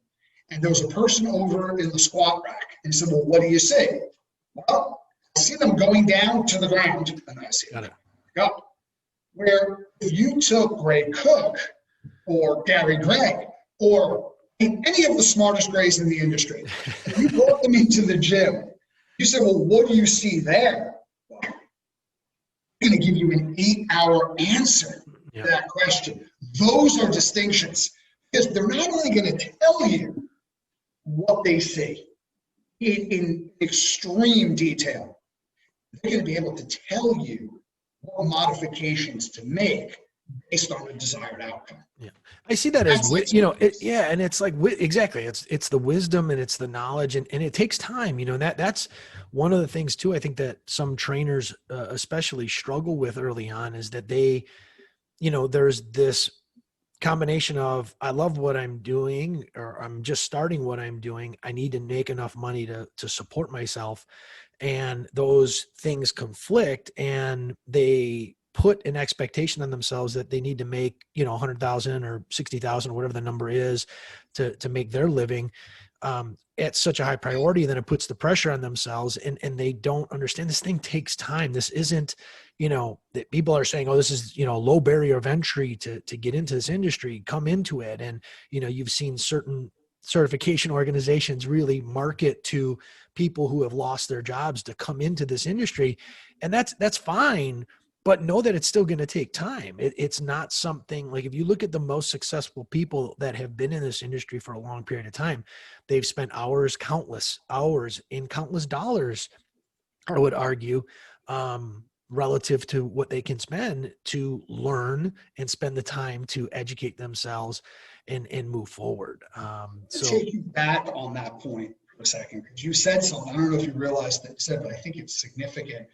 Speaker 2: and there was a person over in the squat rack and you said, well, what do you see? Well, I see them going down to the ground and I see them go. Where if you took Gray Cook or Gary Gregg or any of the smartest Grays in the industry, and you brought them into the gym, you said, well, what do you see there? going to give you an 8-hour answer to that question. Those are distinctions, because they're not only going to tell you what they see in extreme detail, they're going to be able to tell you what modifications to make based on the desired outcome.
Speaker 1: Yeah, I see that as, and it's like, exactly. It's the wisdom and it's the knowledge, and it takes time, that's one of the things too. I think that some trainers especially struggle with early on is that they, there's this combination of, I love what I'm doing, or I'm just starting what I'm doing. I need to make enough money to support myself. And those things conflict, and they put an expectation on themselves that they need to make, 100,000 or 60,000 or whatever the number is to make their living at such a high priority. Then it puts the pressure on themselves, and they don't understand this thing takes time. This isn't, that people are saying, oh, this is, low barrier of entry to get into this industry, come into it. And, you've seen certain certification organizations really market to people who have lost their jobs to come into this industry. And that's fine, but know that it's still going to take time. It's not something like, if you look at the most successful people that have been in this industry for a long period of time, they've spent countless hours in countless dollars, I would argue, relative to what they can spend to learn and spend the time to educate themselves and move forward.
Speaker 2: So take you back on that point for a second, because you said something, I don't know if you realized that you said, but I think it's significant,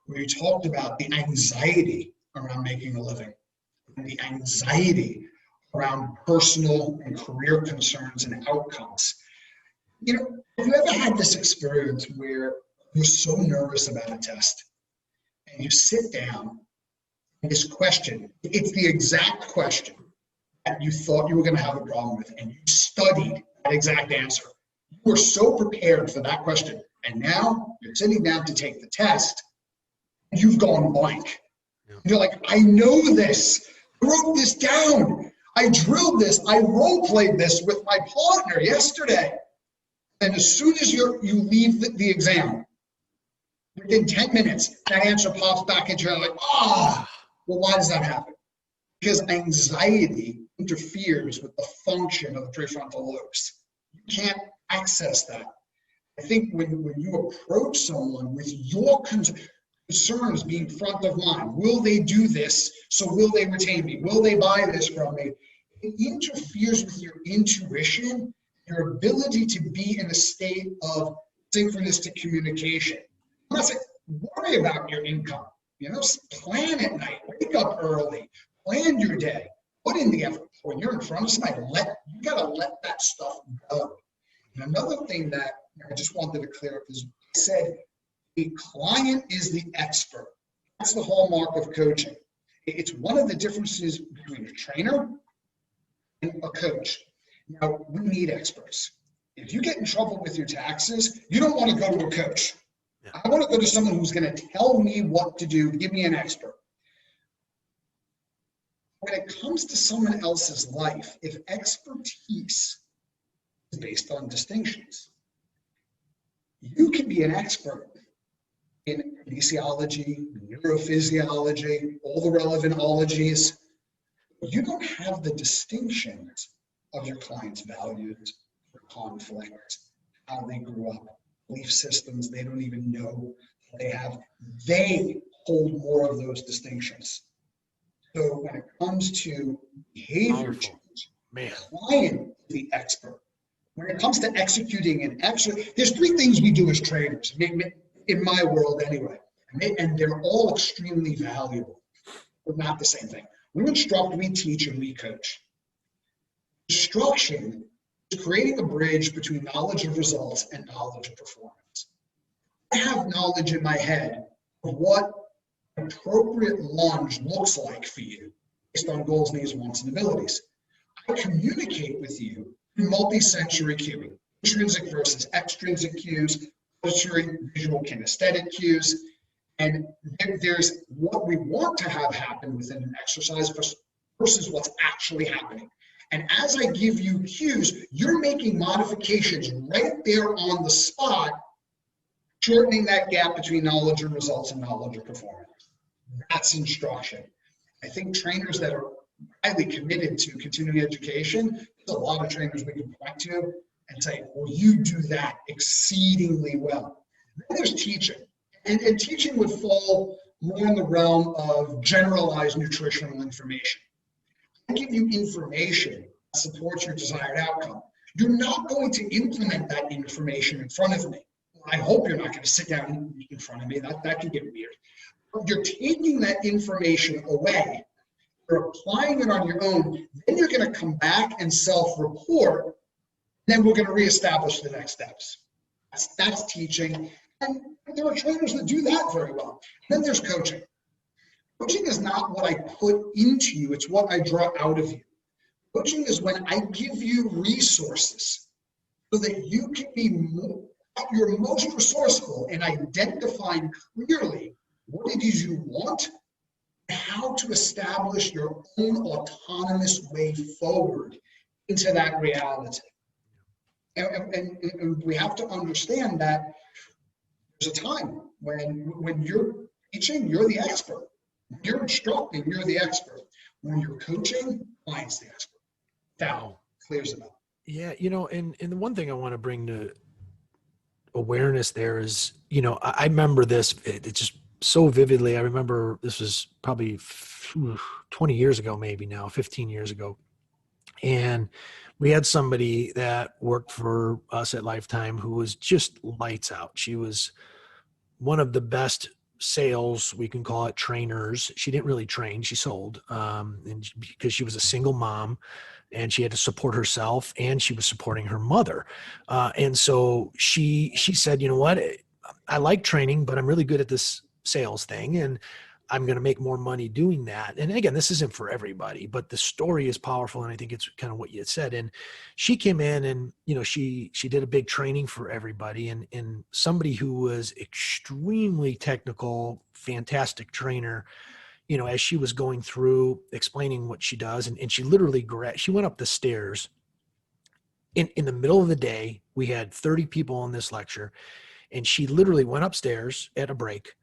Speaker 2: where you talked about the anxiety around making a living and the anxiety around personal and career concerns and outcomes. Have you ever had this experience where you're so nervous about a test and you sit down and this question, it's the exact question that you thought you were going to have a problem with, and you studied that exact answer. You were so prepared for that question, and now you're sitting down to take the test, and you've gone blank. Yeah. You're like, I know this. I wrote this down. I drilled this. I role-played this with my partner yesterday. And as soon as you leave the exam, within 10 minutes, that answer pops back into your head, like, well, why does that happen? Because anxiety interferes with the function of the prefrontal lobes. You can't access that. I think when you approach someone with your concerns being front of mind, will they do this? So will they retain me? Will they buy this from me? It interferes with your intuition, your ability to be in a state of synchronistic communication. I'm not saying worry about your income. Plan at night, wake up early, plan your day, put in the effort. When you're in front of somebody, you gotta let that stuff go. And another thing that I just wanted to clear up is, I said, a client is the expert. That's the hallmark of coaching. It's one of the differences between a trainer and a coach. Now, we need experts. If you get in trouble with your taxes, you don't want to go to a coach. Yeah. I want to go to someone who's going to tell me what to do, give me an expert. When it comes to someone else's life, if expertise is based on distinctions, you can be an expert in kinesiology, neurophysiology, all the relevant ologies. You don't have the distinctions of your client's values, their conflict, how they grew up, belief systems they don't even know they have. They hold more of those distinctions. So when it comes to behavior change, the client is the expert. When it comes to executing an there's 3 things we do as trainers, in my world anyway, and they're all extremely valuable, but not the same thing. We instruct, we teach, and we coach. Instruction is creating a bridge between knowledge of results and knowledge of performance. I have knowledge in my head of what appropriate lunge looks like for you based on goals, needs, wants, and abilities. I communicate with you through multi-sensory cueing, intrinsic versus extrinsic cues, auditory, visual, kinesthetic cues, and there's what we want to have happen within an exercise versus what's actually happening. And as I give you cues, you're making modifications right there on the spot, shortening that gap between knowledge of results and knowledge of performance. That's instruction. I think trainers that are highly committed to continuing education, there's a lot of trainers we can point to and say, well, you do that exceedingly well. Then there's teaching. And teaching would fall more in the realm of generalized nutritional information. I give you information that supports your desired outcome. You're not going to implement that information in front of me. I hope you're not going to sit down in front of me. That could get weird. But you're taking that information away. You're applying it on your own. Then you're going to come back and self-report. Then we're going to reestablish the next steps. That's teaching. And there are trainers that do that very well. Then there's coaching. Coaching is not what I put into you. It's what I draw out of you. Coaching is when I give you resources so that you can be at your most resourceful in identifying clearly what it is you want and how to establish your own autonomous way forward into that reality. And we have to understand that there's a time when you're teaching, you're the expert. When you're instructing, you're the expert. When you're coaching, client's the expert. That clears it up.
Speaker 1: Yeah, and the one thing I want to bring to awareness there is, I remember this, it just so vividly. I remember this was probably 20 years ago, maybe now, 15 years ago. And we had somebody that worked for us at Lifetime who was just lights out. She was one of the best sales, we can call it, trainers. She didn't really train, she sold, and because she was a single mom and she had to support herself and she was supporting her mother. And so she said, you know what, I like training, but I'm really good at this sales thing and I'm going to make more money doing that. And again, this isn't for everybody, but the story is powerful. And I think it's kind of what you had said. And she came in and, she did a big training for everybody, and somebody who was extremely technical, fantastic trainer, as she was going through explaining what she does. And she literally she went up the stairs in the middle of the day. We had 30 people in this lecture, and she literally went upstairs at a break,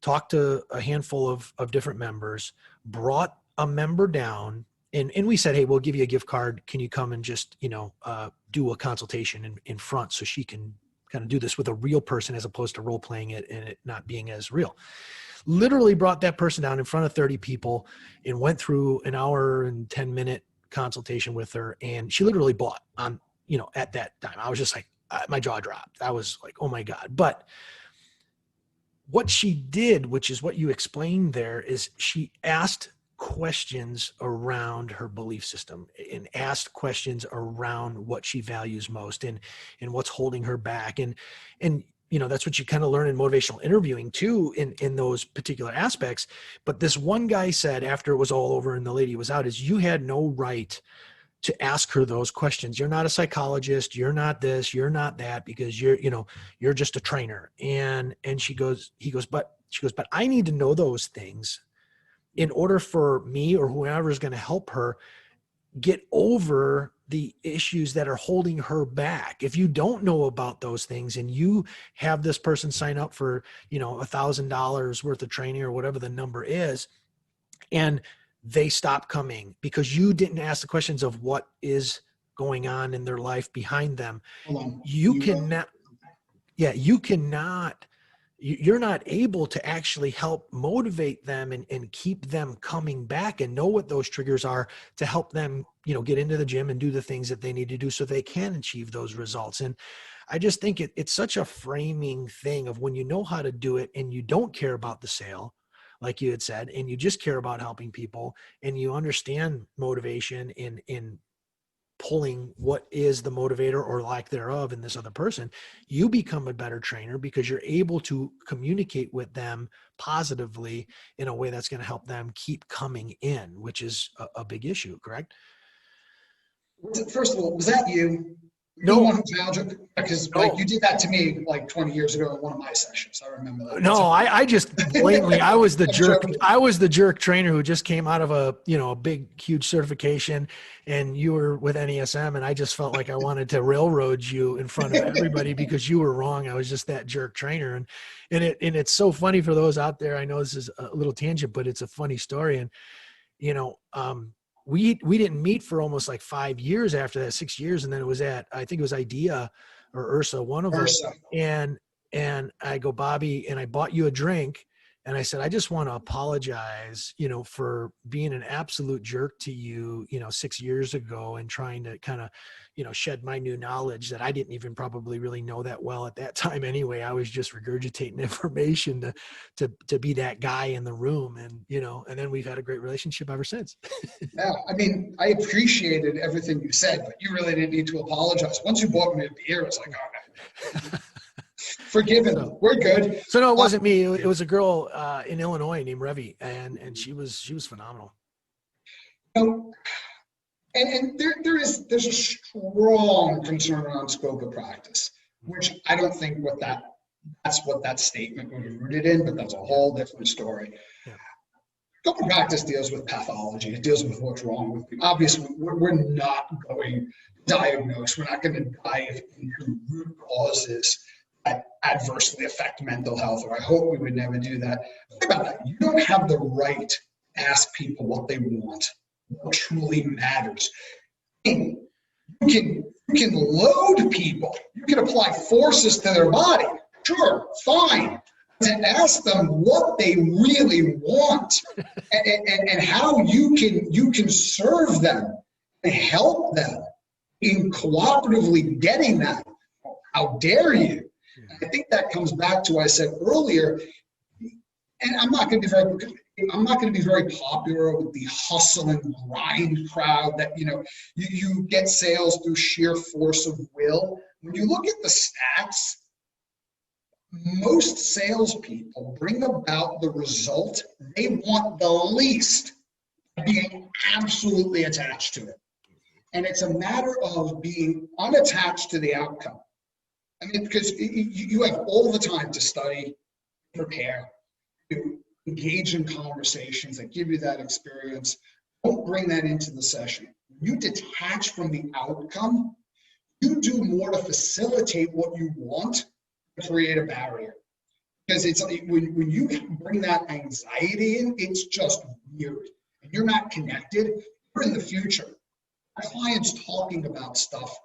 Speaker 1: talked to a handful of different members, brought a member down, and we said, hey, we'll give you a gift card. Can you come and just, do a consultation in front so she can kind of do this with a real person as opposed to role playing it and it not being as real. Literally brought that person down in front of 30 people and went through an hour and 10-minute consultation with her. And she literally bought on, at that time. I was just like, my jaw dropped. I was like, oh my God. But what she did, which is what you explained there, is she asked questions around her belief system and asked questions around what she values most and what's holding her back. And that's what you kind of learn in motivational interviewing too, in those particular aspects. But this one guy said after it was all over and the lady was out, is you had no right to ask her those questions. You're not a psychologist. You're not this, you're not that, because you're just a trainer. And he goes, but I need to know those things in order for me or whoever is going to help her get over the issues that are holding her back. If you don't know about those things and you have this person sign up for, $1,000 worth of training or whatever the number is, and they stop coming because you didn't ask the questions of what is going on in their life behind them. You're not able to actually help motivate them and keep them coming back and know what those triggers are to help them, get into the gym and do the things that they need to do so they can achieve those results. And I just think it's such a framing thing of when you know how to do it and you don't care about the sale, like you had said, and you just care about helping people and you understand motivation in pulling what is the motivator or lack thereof in this other person, you become a better trainer because you're able to communicate with them positively in a way that's going to help them keep coming in, which is a big issue, correct?
Speaker 2: First of all, was that you? You're the
Speaker 1: No,
Speaker 2: one who found you? Because like you did that to me like 20 years ago in one of my sessions. I remember that.
Speaker 1: no, I just blatantly, I was the
Speaker 2: I'm
Speaker 1: jerk.
Speaker 2: joking.
Speaker 1: I was the jerk trainer who just came out of a big, huge certification, and you were with NESM, and I just felt like I wanted to railroad you in front of everybody because you were wrong. I was just that jerk trainer. And it's so funny for those out there. I know this is a little tangent, but it's a funny story. And, you know, we didn't meet for almost like 5 years after that, 6 years. And then it was I think it was IDEA or Ursa, one of them.
Speaker 2: Versa.
Speaker 1: And I go, Bobby, and I bought you a drink. And I said, I just want to apologize, for being an absolute jerk to you, 6 years ago, and trying to kind of, shed my new knowledge that I didn't even probably really know that well at that time anyway. I was just regurgitating information to be that guy in the room. And, and then we've had a great relationship ever since.
Speaker 2: Yeah, I mean, I appreciated everything you said, but you really didn't need to apologize. Once you bought me a beer, it's like, okay. Forgiven. We're good.
Speaker 1: So no, it wasn't me. It was a girl in Illinois named Revi, and she was phenomenal.
Speaker 2: And there's a strong concern around scope of practice, which I don't think that's what that statement was rooted in, but that's a whole different story.
Speaker 1: Yeah.
Speaker 2: Scope of practice deals with pathology. It deals with what's wrong with people. Obviously, we're not going to diagnose. We're not going to dive into root causes that adversely affect mental health, or I hope we would never do that. Think about that. You don't have the right to ask people what they want, what truly matters. You can load people. You can apply forces to their body. Sure, fine. To ask them what they really want and how you can serve them and help them in cooperatively getting that. How dare you? I think that comes back to what I said earlier, and I'm not going to be very popular with the hustle and grind crowd that you get sales through sheer force of will. When you look at the stats, most salespeople bring about the result they want the least, being absolutely attached to it, and it's a matter of being unattached to the outcome. I mean, because you have all the time to study, prepare, to engage in conversations that give you that experience. Don't bring that into the session. You detach from the outcome. You do more to facilitate what you want to create a barrier. Because it's like when you bring that anxiety in, it's just weird. And you're not connected. You're in the future. Our client's talking about stuff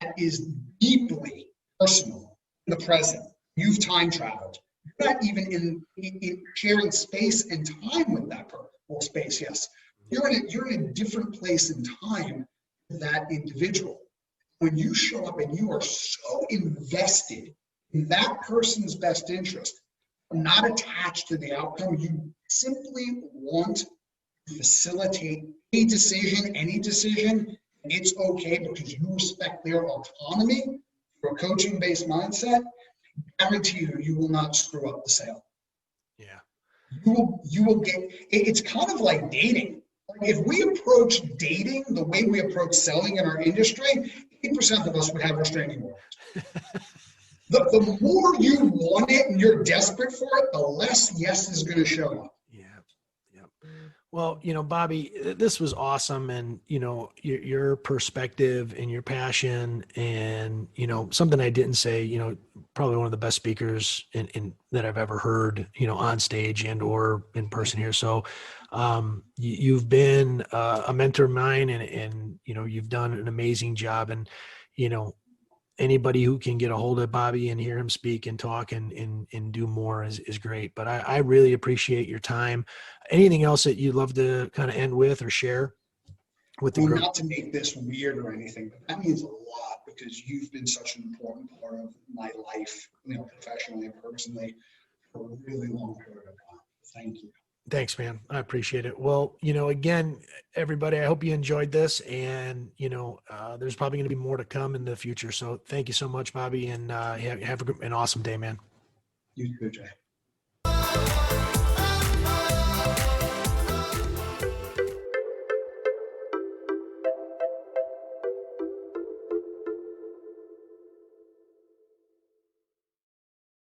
Speaker 2: that is deeply personal in the present. You've time traveled. You're not even in sharing space and time with that person. Well, space, yes. You're in a different place and time with that individual. When you show up and you are so invested in that person's best interest, not attached to the outcome, you simply want to facilitate a decision, any decision, and it's okay because you respect their autonomy. For a coaching-based mindset, guarantee you will not screw up the sale.
Speaker 1: Yeah.
Speaker 2: You will get, it's kind of like dating. Like if we approach dating the way we approach selling in our industry, 80% of us would have restraining orders. The more you want it and you're desperate for it, the less yes is going to show up.
Speaker 1: Yeah. Well, Bobby, this was awesome. And, your perspective and your passion and, something I didn't say, probably one of the best speakers in that I've ever heard, on stage and or in person here. So you've been a mentor of mine and, you've done an amazing job. And, anybody who can get a hold of Bobby and hear him speak and talk and do more is great. But I really appreciate your time. Anything else that you'd love to kind of end with or share with the group?
Speaker 2: Not to make this weird or anything, but that means a lot because you've been such an important part of my life, professionally and personally for a really long period of time. Thank you.
Speaker 1: Thanks, man. I appreciate it. Well, again, everybody, I hope you enjoyed this and, there's probably going to be more to come in the future. So thank you so much, Bobby, and have an awesome day, man.
Speaker 2: You too, Jay.